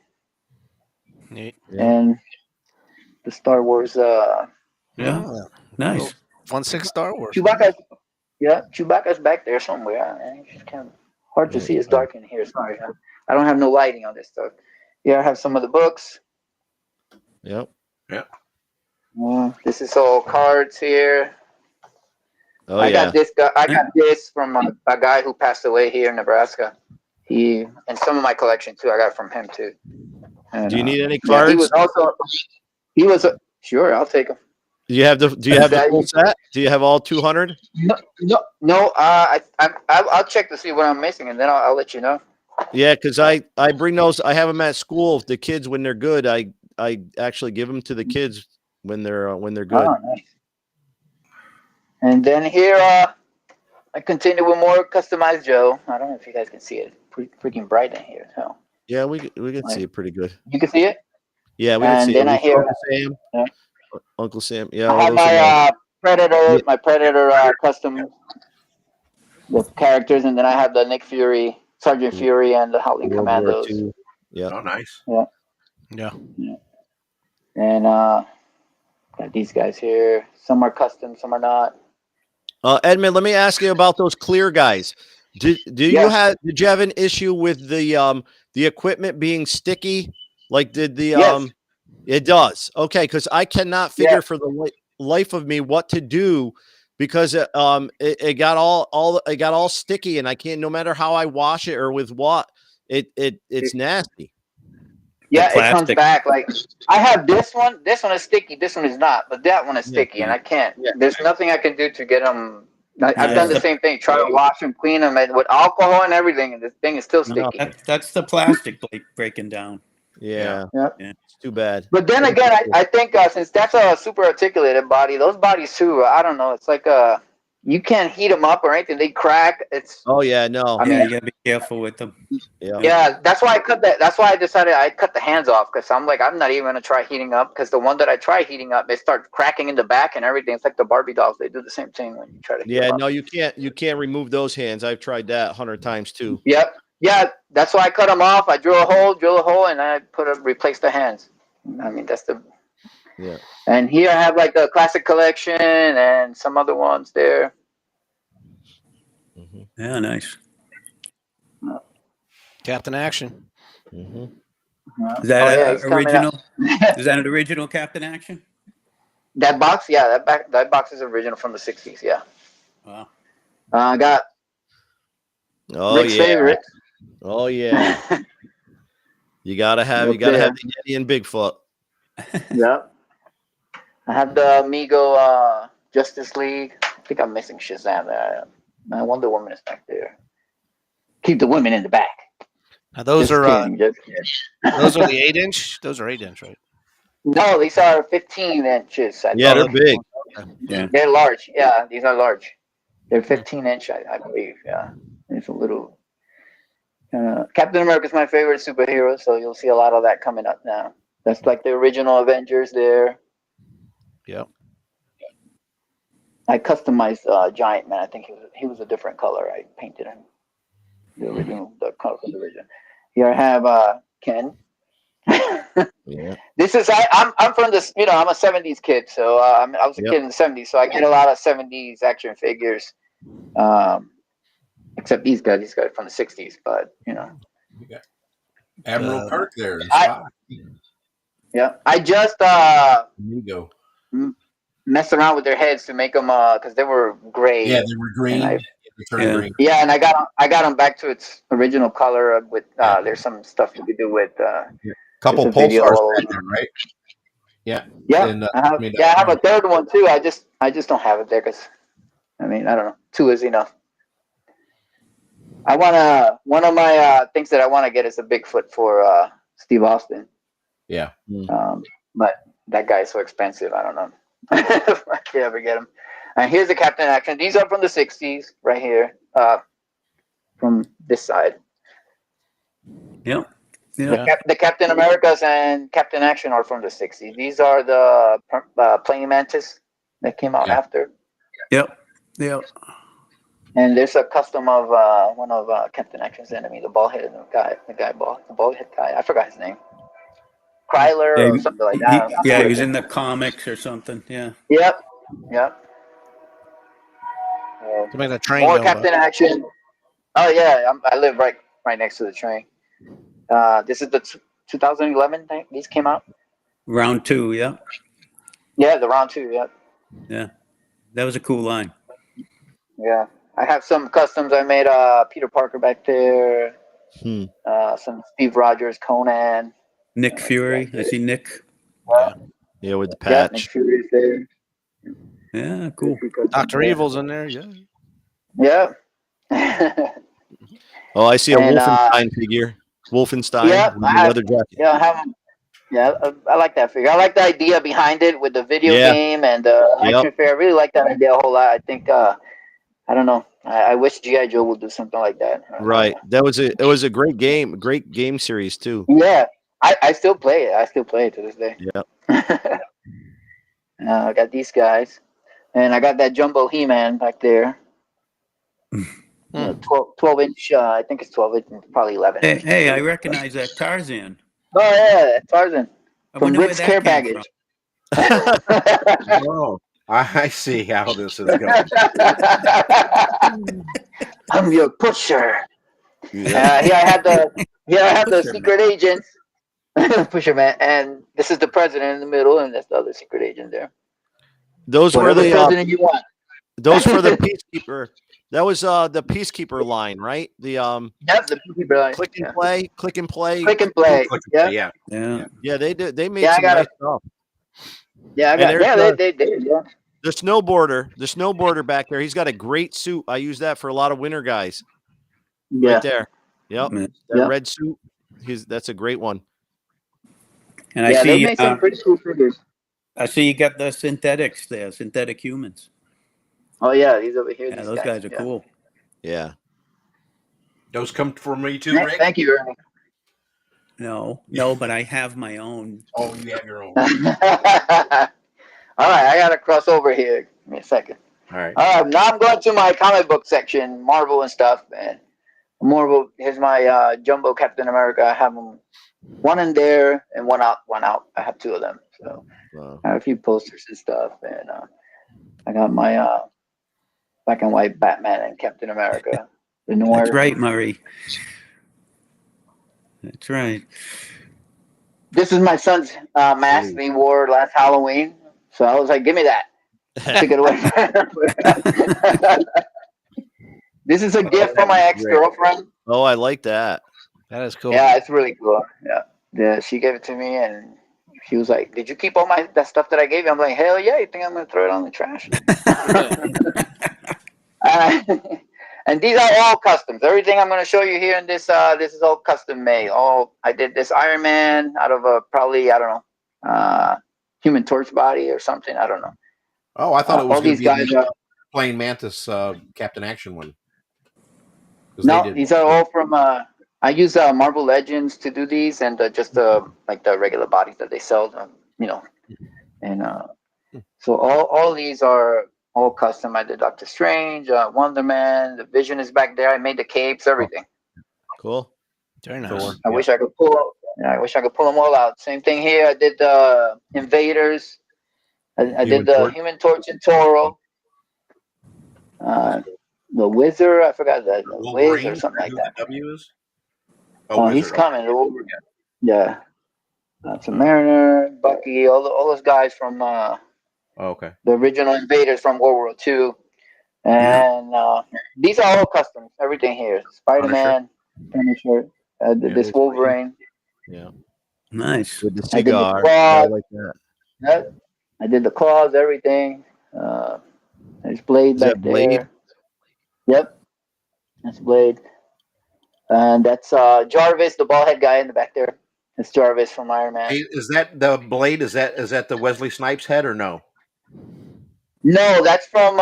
Neat. and the Star Wars. Yeah. Oh, Nice. 1/6 Star Wars. Chewbacca's back there somewhere. It's just kind of hard to see. It's dark in here. Sorry, I don't have no lighting on this stuff. Yeah, I have some of the books. Yep. This is all cards here. Oh I yeah. got this guy. I got this from a guy who passed away here in Nebraska. And some of my collection too. I got from him too. And, Do you need any yeah, cards? Sure. I'll take them. Do you have the full set? Do you have all 200? No. I'll check to see what I'm missing, and then I'll let you know. Yeah, because I bring those. I have them at school. The kids, when they're good, I actually give them to the kids when they're good. Oh, nice. And then here, I continue with more customized Joe. I don't know if you guys can see it. Pretty freaking bright in here. So Yeah, we can see it pretty good. you can see it. Yeah, we can And see then it. I hear Uncle Sam. Yeah. Uncle Sam. Yeah, I all have those are nice. my Predator custom with characters, and then I have the Nick Fury, Sergeant Fury, and the Howling World War Commandos. II. Yeah. Oh, nice. Yeah. And got these guys here. Some are custom, some are not. Edmond, let me ask you about those clear guys. Did you have an issue with the equipment being sticky? Like did the Yes. It does. Okay, because I cannot figure for the life of me what to do because it got all sticky and I can't, no matter how I wash it or with what, it's nasty. Yeah, it comes back. Like I have this one. This one is sticky. This one is not. But that one is sticky, and I can't. There's nothing I can do to get them. I've done the same thing. Try to wash them, clean them with alcohol and everything, and this thing is still sticky. That's the plastic breaking down. Yeah. Yep. It's too bad. But then again, I think since that's a super articulated body, those bodies too. I don't know. It's like you can't heat them up or anything. They crack. It's Oh yeah, no. I mean, you gotta be careful with them. yeah, that's why I cut that. That's why I decided I cut the hands off because I'm like, I'm not even gonna try heating up because the one that I try heating up, they start cracking in the back and everything. It's like the Barbie dolls; they do the same thing when you try to. Heat Yeah, them up. no, you can't remove those hands. I've tried that 100 times too. Yep. Yeah, that's why I cut them off. I drill a hole, and I replace the hands. I mean, that's the. Yeah. And here I have like the classic collection and some other ones there. Mm-hmm. Yeah, nice. Captain Action. Mm-hmm. Is that he's coming original? up. Is that an original Captain Action? That box, yeah, that box is original from the '60s. Yeah. Wow. I got Oh Rick's yeah. favorite. Oh yeah. You gotta have the Yeti and Bigfoot. Yep. I have the Amigo Justice League. I think I'm missing Shazam there. My Wonder Woman is back there. Keep the women in the back. Now those Just are kidding, just kidding. those are the 8-inch. Those are 8-inch, right? No, these are 15 inches. Yeah, they're big. Yeah. They're large. Yeah, these are large. They're 15-inch, I believe. Yeah, it's a little. Captain America is my favorite superhero, so you'll see a lot of that coming up now. That's like the original Avengers there. Yep. I customized Giant Man. I think he was a different color. I painted him the color from the original. Here I have Ken. Yeah. This is I'm from this. I'm a '70s kid, so I was a kid in the '70s, so I get a lot of '70s action figures. Except these guys from the '60s, but You got Admiral Kirk there. I just Amigo. messed around with their heads to make them because they were gray. Yeah, they were green. And They turned green. yeah, and I got them back to its original color. With there's some stuff you could do with Couple there's a video. pulsars back there, right? Yeah. Yeah, And, I have a third one too. I just don't have it there because I don't know. 2 is enough. I wanna one of my things that I want to get is a Bigfoot for Steve Austin. Yeah. But that guy's so expensive. I don't know if I can ever get him. And here's the Captain Action. These are from the '60s, right here, from this side. Yep. The Captain Americas and Captain Action are from the '60s. These are the Praying Mantis that came out after. Yep. And there's a custom of one of Captain Action's enemy, the bald-headed guy, the bald-headed guy. I forgot his name. Kryler or something like that. He was in the comics or something. Yeah. Yep. To make that train More go Captain Action. Oh yeah, I live right next to the train. This is the 2011 thing. These came out. Round 2. Yeah. Yeah, the round 2. Yep. Yeah. That was a cool line. Yeah, I have some customs. I made Peter Parker back there. Some Steve Rogers, Conan. Nick Fury. I see Nick. Yeah, with the patch. Nick Fury's there. Yeah, cool. Dr. Evil's in there. Yeah. Yeah. Oh, I see a Wolfenstein figure. Wolfenstein. Yeah, with the leather jacket. Yeah, I have. Yeah, I like that figure. I like the idea behind it with the video game and the action figure. I really like that idea a whole lot. I think I don't know. I wish G.I. Joe would do something like that. Right. It was a great game series too. Yeah. I still play it. I still play it to this day. Yeah. I got these guys. And I got that Jumbo He-Man back there. 12 inch. I think it's 12 inch, probably 11 inch. Hey, I recognize that Tarzan. Oh, yeah. Tarzan. I From wonder where Rick's that Care came Package. Oh, I see how this is going. I'm your pusher. Here I have the secret agents. Pusher man, and this is the president in the middle, and that's the other secret agent there. Those Whatever were the president you want. Those were the Peacekeeper. That was the Peacekeeper line, right? The Yep, the Peacekeeper line. click and play. Click and play. Yeah. Yeah, they did. They made Yeah, some nice stuff. Yeah, I got. Yeah, they did. Yeah. The snowboarder back there. He's got a great suit. I use that for a lot of winter guys. Yeah. Right there. Yep. That red suit. That's a great one. And I see they made some pretty cool figures. I see you got the synthetics there, synthetic humans. Oh yeah, these over here. Yeah, These those guys are yeah. cool. Yeah. Those come from me too, Rick. Thank you, Ernie. No, but I have my own. Oh, you have your own. All right, I gotta cross over here. Give me a second. All right. Now I'm going to my comic book section, Marvel and stuff. And Marvel, here's my jumbo Captain America. I have them one in there and one out. I have two of them. So Wow. I have a few posters and stuff. And I got my black and white Batman and Captain America. The noir. That's right, Murray. That's right. This is my son's mask he wore last Halloween. So I was like, give me that. Took it away. This is a gift from my ex-girlfriend. Oh, I like that. That is cool. Yeah, it's really cool. Yeah. She gave it to me, and she was like, "Did you keep all that stuff that I gave you?" I'm like, "Hell yeah! You think I'm gonna throw it on the trash?" And these are all customs. Everything I'm gonna show you here in this is all custom made. I did this Iron Man out of probably I don't know, Human Torch body or something. I don't know. Oh, I thought it was all these guys the plain Mantis Captain Action one. No, these are all from. I use Marvel Legends to do these, and just like the regular bodies that they sell. And so all these are all custom. I did Doctor Strange, Wonder Man, the Vision is back there. I made the capes, everything. Cool. Very nice. I wish I could pull. I wish I could pull them all out. Same thing here. I did the Invaders. I did the Human Torch and Toro. The Wizard, I forgot that. The Wiz or something like that. W is? Oh, he's coming. Yeah. Mariner, Bucky, all those guys from okay. The original Invaders from World War II. And these are all customs. Everything here. Spider-Man, Punisher, this Wolverine. Yeah. Nice. With the I did the cigar. claws. I like that. Yep. I did the claws, everything. There's Blade Is back that Blade? there. Yep. That's Blade. And that's Jarvis, the bald head guy in the back there. It's Jarvis from Iron Man. Hey, is that the Blade? Is that the Wesley Snipes head or no? No, that's from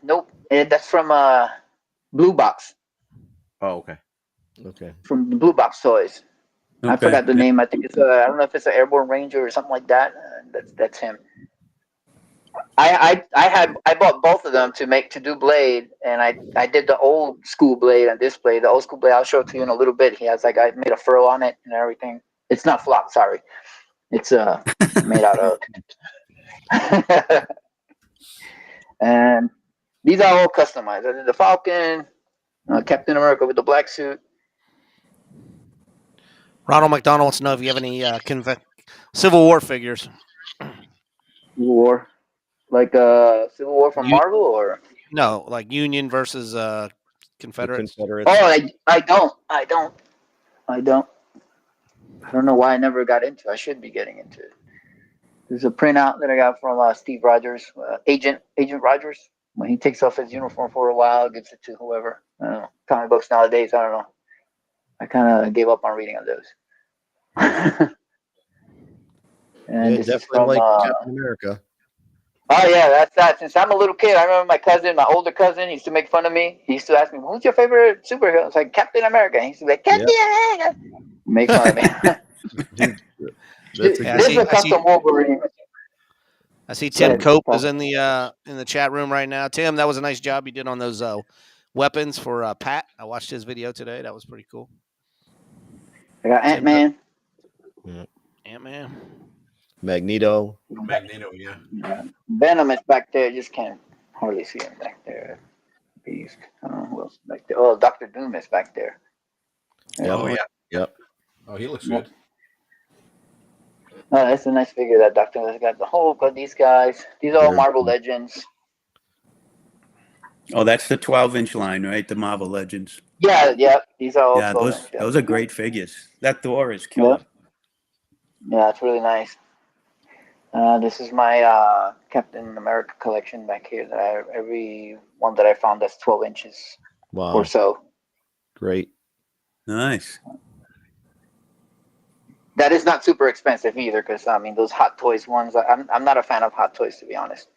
nope. That's from Blue Box. Oh, okay. Okay. From the Blue Box toys. Okay. I forgot the name. I think it's I don't know if it's an Airborne Ranger or something like that. That's him. I bought both of them to do Blade, and I did the old school Blade and this Blade. The old school Blade I'll show it to you in a little bit. He has I made a furrow on it and everything. It's not flock, sorry. It's made out of. And these are all customized. I did the Falcon, Captain America with the black suit. Ronald McDonald wants to know if you have any Civil War figures. Civil War, like Civil War from Marvel, or no, like Union versus Confederates. Oh, I don't. I don't know why I never got into it. I should be getting into it. There's a printout that I got from Steve Rogers, Agent Rogers. When he takes off his uniform for a while, gives it to whoever. I don't know. Comic books nowadays, I don't know. I kind of gave up on reading on those. And this is from Captain America. Oh yeah, that's that. Since I'm a little kid, I remember my older cousin, he used to make fun of me. He used to ask me, "Who's your favorite superhero?" It's like Captain America. He used to be like, "Captain America." Make fun of me. This is a custom Wolverine. I see Tim Cope is in the chat room right now. Tim, that was a nice job you did on those weapons for Pat. I watched his video today. That was pretty cool. I got Ant-Man. Yeah. Ant-Man. Magneto, yeah. Venom is back there. Just can't hardly see him back there. Beast. I don't know who else is back there. Oh, Dr. Doom is back there. Oh, yeah. Yep. Oh, he looks good. Oh, that's a nice figure that Doctor has got. The Hulk of these guys. These are all Marvel Legends. Oh, that's the 12-inch line, right? The Marvel Legends. Yeah. These are all. Yeah, those are great figures. That Thor is killer. Yeah, it's really nice. This is my Captain America collection back here. Every one that I found that's 12 inches or so. Great. Nice. That is not super expensive either, because I mean those Hot Toys ones. I'm not a fan of Hot Toys, to be honest.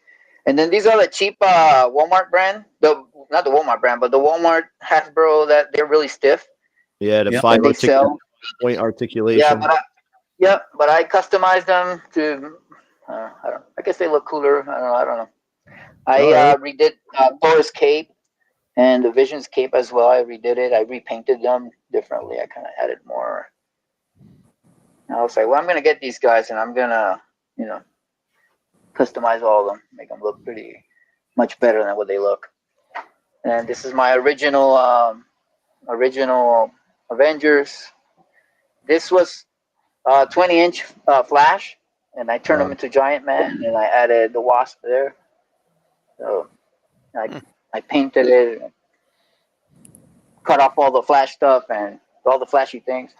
And then these are the cheap Walmart brand. Not the Walmart brand, but the Walmart Hasbro that they're really stiff. Yeah, the Yep. five And they sell. point Yeah, articulation. but I customized them to. I guess they look cooler. I don't know. I redid Thor's cape and the Vision's cape as well. I redid it. I repainted them differently. I kind of added more. I was like, well, I'm gonna get these guys, and I'm gonna, customize all of them, make them look pretty much better than what they look. And this is my original Avengers. This was 20-inch Flash, and I turned him into Giant Man, and I added the Wasp there. So I painted it, cut off all the Flash stuff and all the flashy things.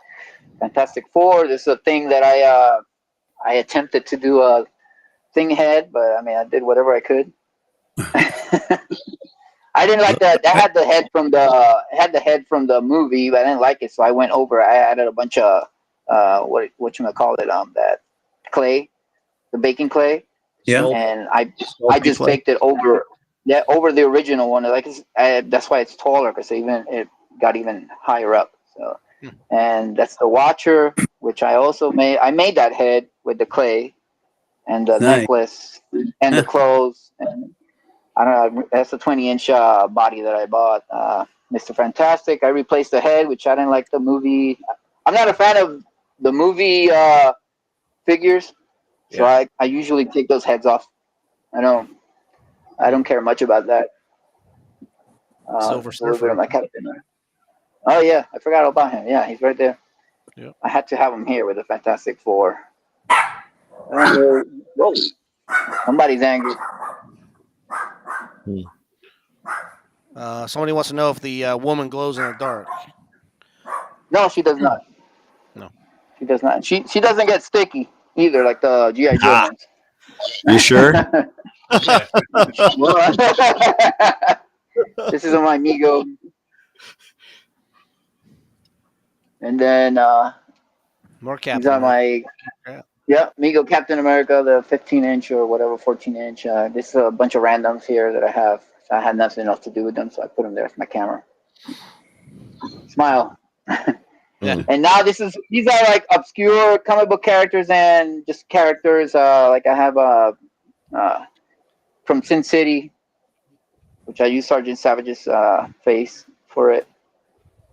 Fantastic Four. This is a thing that I attempted to do a thing head, but I mean I did whatever I could. I didn't like that. That had the head from the movie, but I didn't like it, so I went over. I added a bunch of what you call it, that clay, the baking clay. Yeah. And I just baked it over the original one. Like that's why it's taller, because it got even higher up. So, and that's the Watcher, which I also made. I made that head with the clay and the necklace and the clothes. And I don't know. That's a 20-inch body that I bought. Mr. Fantastic. I replaced the head, which I didn't like the movie. I'm not a fan of the movie figures, so I usually take those heads off. I don't care much about that. Silver Surfer. My captain. Oh yeah, I forgot about him. Yeah, he's right there. Yep. I had to have him here with the Fantastic Four. Whoa, somebody's angry. Somebody wants to know if the woman glows in the dark. No, she does not. No, she does not. She doesn't get sticky either, like the GI Joe ones. You sure? Well, this is my Migo. And then more these Captain are America. Migo Captain America, the 15-inch or whatever, 14-inch. This is a bunch of randoms here that I have. So I had nothing else to do with them, so I put them there for my camera. Smile. And now these are like obscure comic book characters and just characters. Like I have from Sin City, which I use Sergeant Savage's face for it.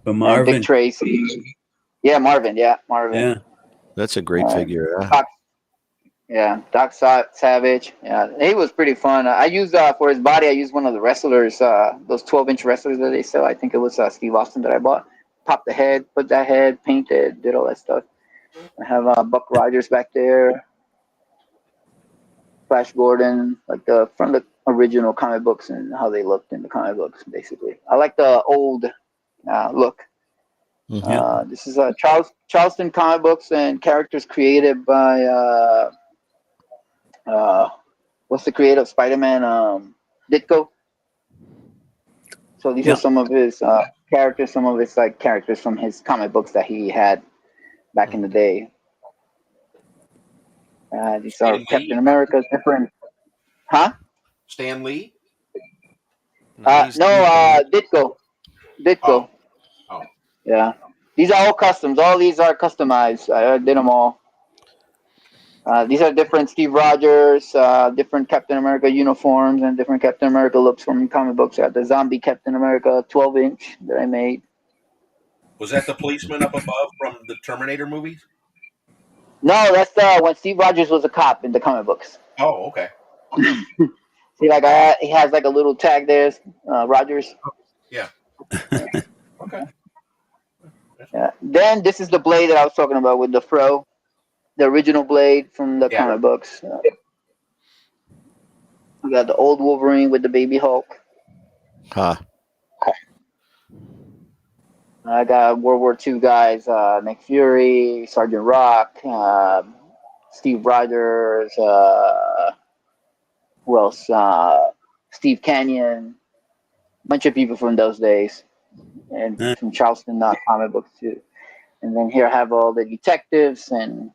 But Marvin. And Dick Tracy. Yeah, Marvin. Yeah, Marvin. Yeah. That's a great figure. Doc Savage. Yeah, he was pretty fun. I used for his body. I used one of the wrestlers, those 12-inch wrestlers that they sell. I think it was Steve Austin that I bought. Popped the head, put that head, painted, did all that stuff. I have Buck Rogers back there. Flash Gordon, like from the original comic books and how they looked in the comic books, basically. I like the old look. This is Charleston comic books and characters created by what's the creator of Spider-Man? Ditko. So these are some of his characters, some of his characters from his comic books that he had back in the day. These are Captain America's different. Huh? Stan Lee? No, Ditko. Ditko. Oh. Yeah. These are all customs. All these are customized. I did them all. These are different Steve Rogers, different Captain America uniforms, and different Captain America looks from comic books. I got the zombie Captain America 12-inch that I made. Was that the policeman up above from the Terminator movies? No, that's when Steve Rogers was a cop in the comic books. Oh, okay. See, he has like a little tag there, Rogers. Yeah. Okay. Yeah. Then this is the blade that I was talking about with the fro, the original blade from the comic books. We got the old Wolverine with the baby Hulk. I got World War II guys, Nick Fury, Sergeant Rock, Steve Rogers, who else? Steve Canyon, a bunch of people from those days, and from Charleston comic books too. And then here I have all the detectives and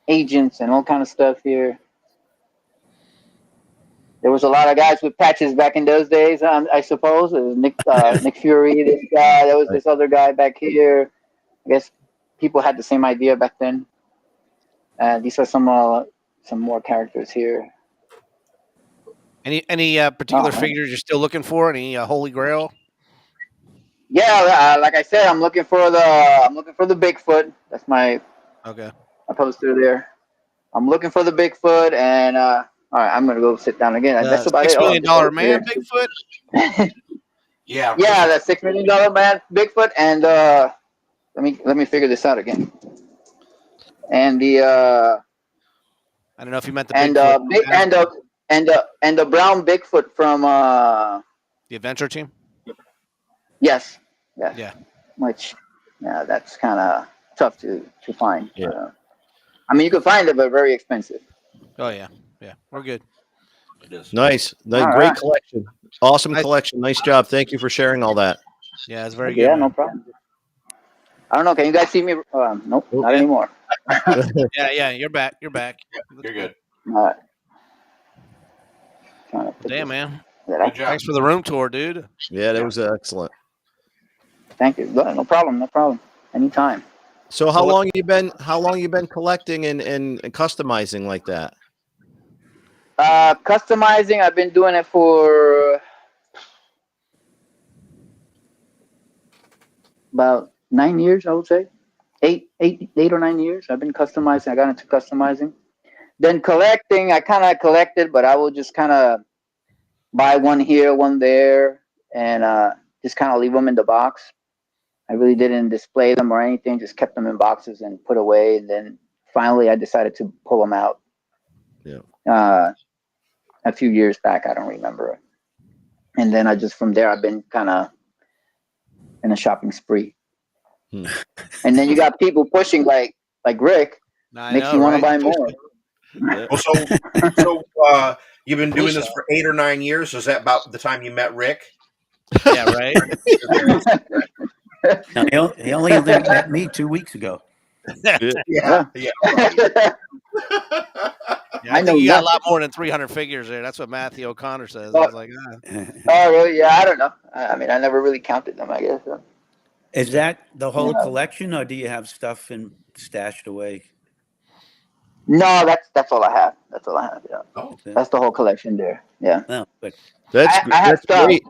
agents and all kind of stuff here. there was a lot of guys with patches back in those days. I suppose it was Nick Fury. This guy. There was this other guy back here. I guess people had the same idea back then. These are some more characters here. Any particular figures you're still looking for? Any Holy Grail? Yeah, like I said, I'm looking for the Bigfoot. That's my poster there. I'm looking for the Bigfoot, and all right, I'm gonna go sit down again. That's about $6 it. million man, Bigfoot. Yeah, that $6 million man, Bigfoot, and let me figure this out again. And the I don't know if you meant the Bigfoot and the brown Bigfoot from the Adventure Team. Yes. Yeah. Which, that's kind of tough to find. Yeah. I mean, you can find it, but very expensive. Oh yeah, we're good. It is nice. Great collection. Awesome collection. Nice job. Thank you for sharing all that. Yeah, it's very good. Yeah, no problem. I don't know. Can you guys see me? Nope, not anymore. Yeah, you're back. You're good. All right. Damn, man. Good job. Thanks for the room tour, dude. Yeah, that was excellent. Thank you. No problem. Anytime. So how long you been collecting and customizing like that? Customizing, I've been doing it for about 9 years, I would say. Eight or 9 years. I've been customizing. I got into customizing. Then collecting, I kind of collected, but I will just kind of buy one here, one there, and just kind of leave them in the box. I really didn't display them or anything, just kept them in boxes and put away. And then finally I decided to pull them out. Yeah. A few years back, I don't remember. And then from there, I've been kind of in a shopping spree. And then you got people pushing like Rick, makes you want to buy more. Yeah. Well, so you've been doing this for 8 or 9 years. Is that about the time you met Rick? Yeah, right. No, he only met me 2 weeks ago. Yeah. I think you got a lot more than 300 figures there. That's what Matthew O'Connor says. I was like, Oh, really? Yeah, I don't know. I mean, I never really counted them, I guess. So. Is that the whole collection, or do you have stuff stashed away? No, that's all I have. That's all I have. Yeah. Oh, that's the whole collection there. Yeah. No, but I have stuff. Great.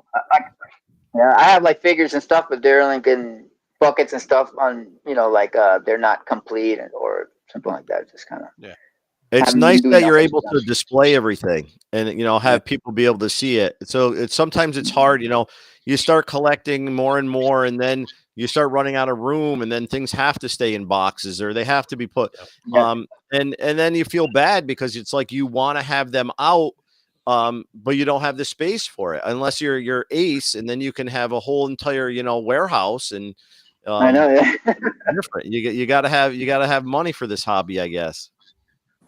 I have like figures and stuff, but they're like in buckets and stuff on, they're not complete or something like that. Just kind of. Yeah. It's nice that you're able to display everything and, have people be able to see it. So sometimes it's hard, you start collecting more and more, and then you start running out of room, and then things have to stay in boxes or they have to be put. And then you feel bad because it's like you want to have them out, but you don't have the space for it unless you're Ace, and then you can have a whole entire, warehouse. And I know, yeah. different. You gotta have money for this hobby, I guess.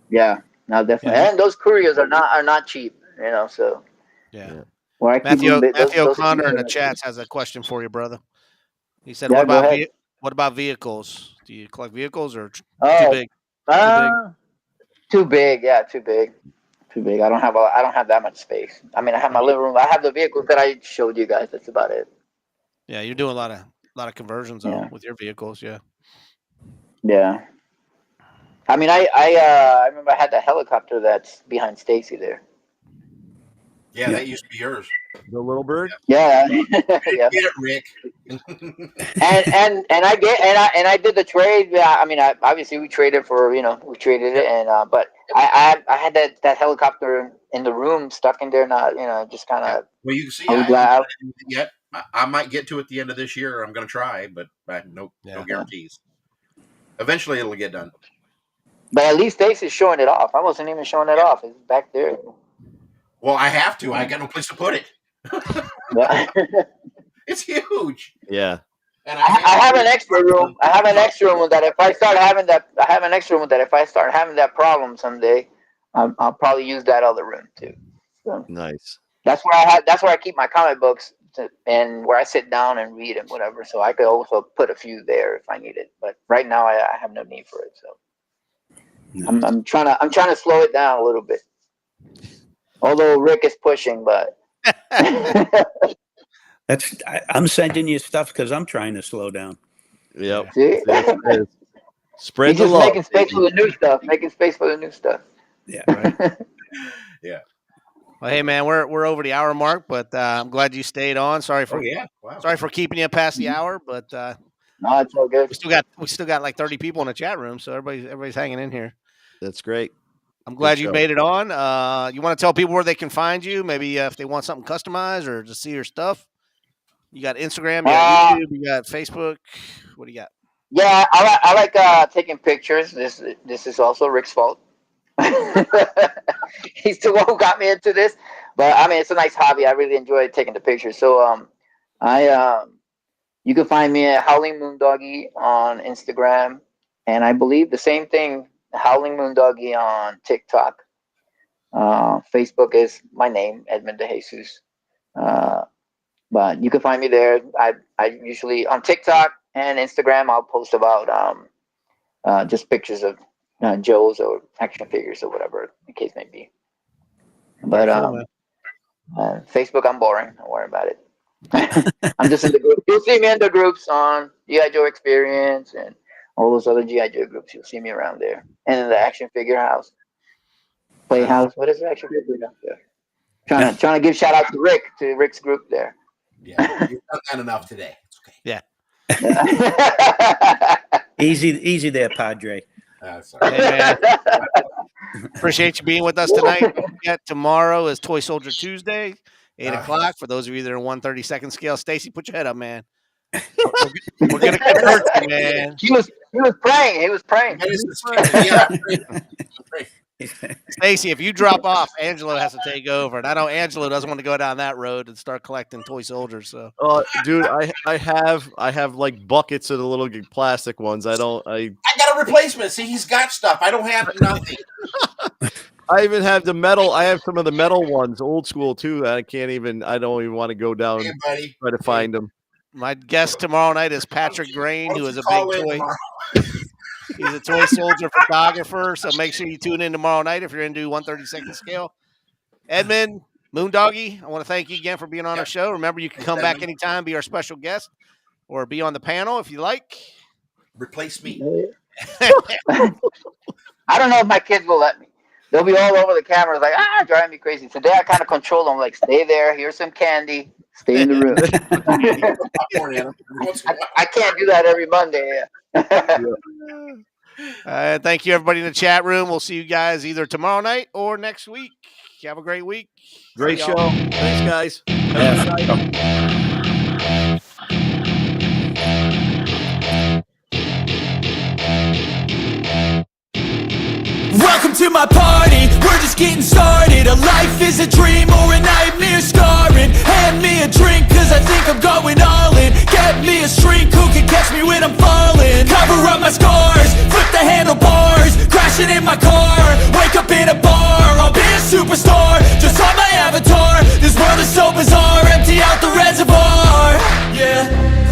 Yeah, no, definitely. And those couriers are not cheap, so. Yeah. Matthew O'Connor in the chats has a question for you, brother. He said, what about vehicles? Do you collect vehicles or too big? Too big. Yeah, too big. I don't have that much space. I mean, I have my living room. I have the vehicles that I showed you guys. That's about it. Yeah, you're doing a lot of conversions with your vehicles. Yeah. Yeah. I mean, I remember I had the helicopter that's behind Stacy there. Yeah, that used to be yours. The little bird. Yeah. Get it, Rick. and I did the trade. I mean, obviously we traded it, and but I had that helicopter in the room stuck in there, just kind of. Well, you can see. I might get to it at the end of this year. I'm going to try, but no guarantees. Eventually, it'll get done. But at least Stacy's showing it off. I wasn't even showing it off. It's back there. Well, I have to. I got no place to put it. It's huge. Yeah. And I have an extra room. I have an extra room that if I start having that problem someday, I'll probably use that other room too. So nice. That's where I keep my comic books and where I sit down and read and whatever. So I could also put a few there if I need it. But right now I have no need for it. So. I'm trying to slow it down a little bit. Although Rick is pushing, but I'm sending you stuff because I'm trying to slow down. Yep. see, Spread he's the just love. making space for the new stuff. Making space for the new stuff. Yeah. Right. Yeah. Well, hey man, we're over the hour mark, but I'm glad you stayed on. Sorry for Oh yeah. Wow. sorry for keeping you past the hour, but No, it's all good. we still got like 30 people in the chat room, so everybody's hanging in here. That's great. I'm glad you show. made it on. You want to tell people where they can find you? Maybe if they want something customized or to see your stuff. You got Instagram, you got YouTube, you got Facebook. What do you got? Yeah, I like taking pictures. This is also Rick's fault. He's the one who got me into this, but I mean it's a nice hobby. I really enjoy taking the pictures. So you can find me at Howling Moondoggy on Instagram, and I believe the same thing, Howling Moondoggy on TikTok. Facebook is my name, Edmond DeJesus. But you can find me there. I usually on TikTok and Instagram I'll post about just pictures of Joes or action figures or whatever the case may be. But Facebook I'm boring. Don't worry about it. I'm just in the group. You'll see me in the groups on G.I. Joe Experience and all those other G.I. Joe groups. You'll see me around there. And in the action figure house. Playhouse. What is the action figure house there? Trying to give shout out to Rick's group there. Yeah. You've done that enough today. It's okay. Yeah. Easy there, Padre. Sorry. Hey, man. Appreciate you being with us tonight. Don't forget, tomorrow is Toy Soldier Tuesday, 8 o'clock. For those of you that are 1/32 scale, Stacy, put your head up, man. We're gonna convert you, man. He was praying. He was praying. Stacy, if you drop off, Angelo has to take over, and I know Angelo doesn't want to go down that road and start collecting toy soldiers. So, Dude, I have like buckets of the little plastic ones. I got a replacement. See, he's got stuff. I don't have nothing. I even have the metal. I have some of the metal ones, old school too. That I don't even want to go down and try to find them. My guest tomorrow night is Patrick Grain, who is a big toy. He's a toy soldier photographer, so make sure you tune in tomorrow night if you're into 1/32 scale. Edmond, Moondoggy, I want to thank you again for being on our show. Remember, you can come back anytime, be our special guest, or be on the panel if you like. Replace me. I don't know if my kids will let me. They'll be all over the cameras like, driving me crazy. Today I kind of control them, like, stay there, here's some candy, stay in the room. I can't do that every Monday. Thank you, everybody in the chat room. We'll see you guys either tomorrow night or next week. Have a great week. Great show. Thanks, guys. Welcome to my party, we're just getting started. A life is a dream or a nightmare scarring. Hand me a drink cause I think I'm going all in. Get me a shrink who can catch me when I'm falling. Cover up my scars, flip the handlebars. Crashing in my car, wake up in a bar. I'll be a superstar, just on my avatar. This world is so bizarre, empty out the reservoir. Yeah,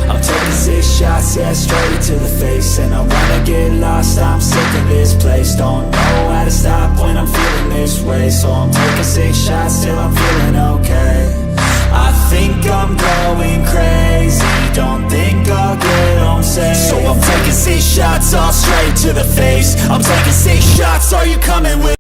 I'm taking 6 shots, yeah, straight to the face. And I wanna get lost, I'm sick of this place. Don't know how to stop when I'm feeling this way. So I'm taking 6 shots till I'm feeling okay. I think I'm going crazy, don't think I'll get home safe. So I'm taking 6 shots all straight to the face. I'm taking 6 shots, are you coming with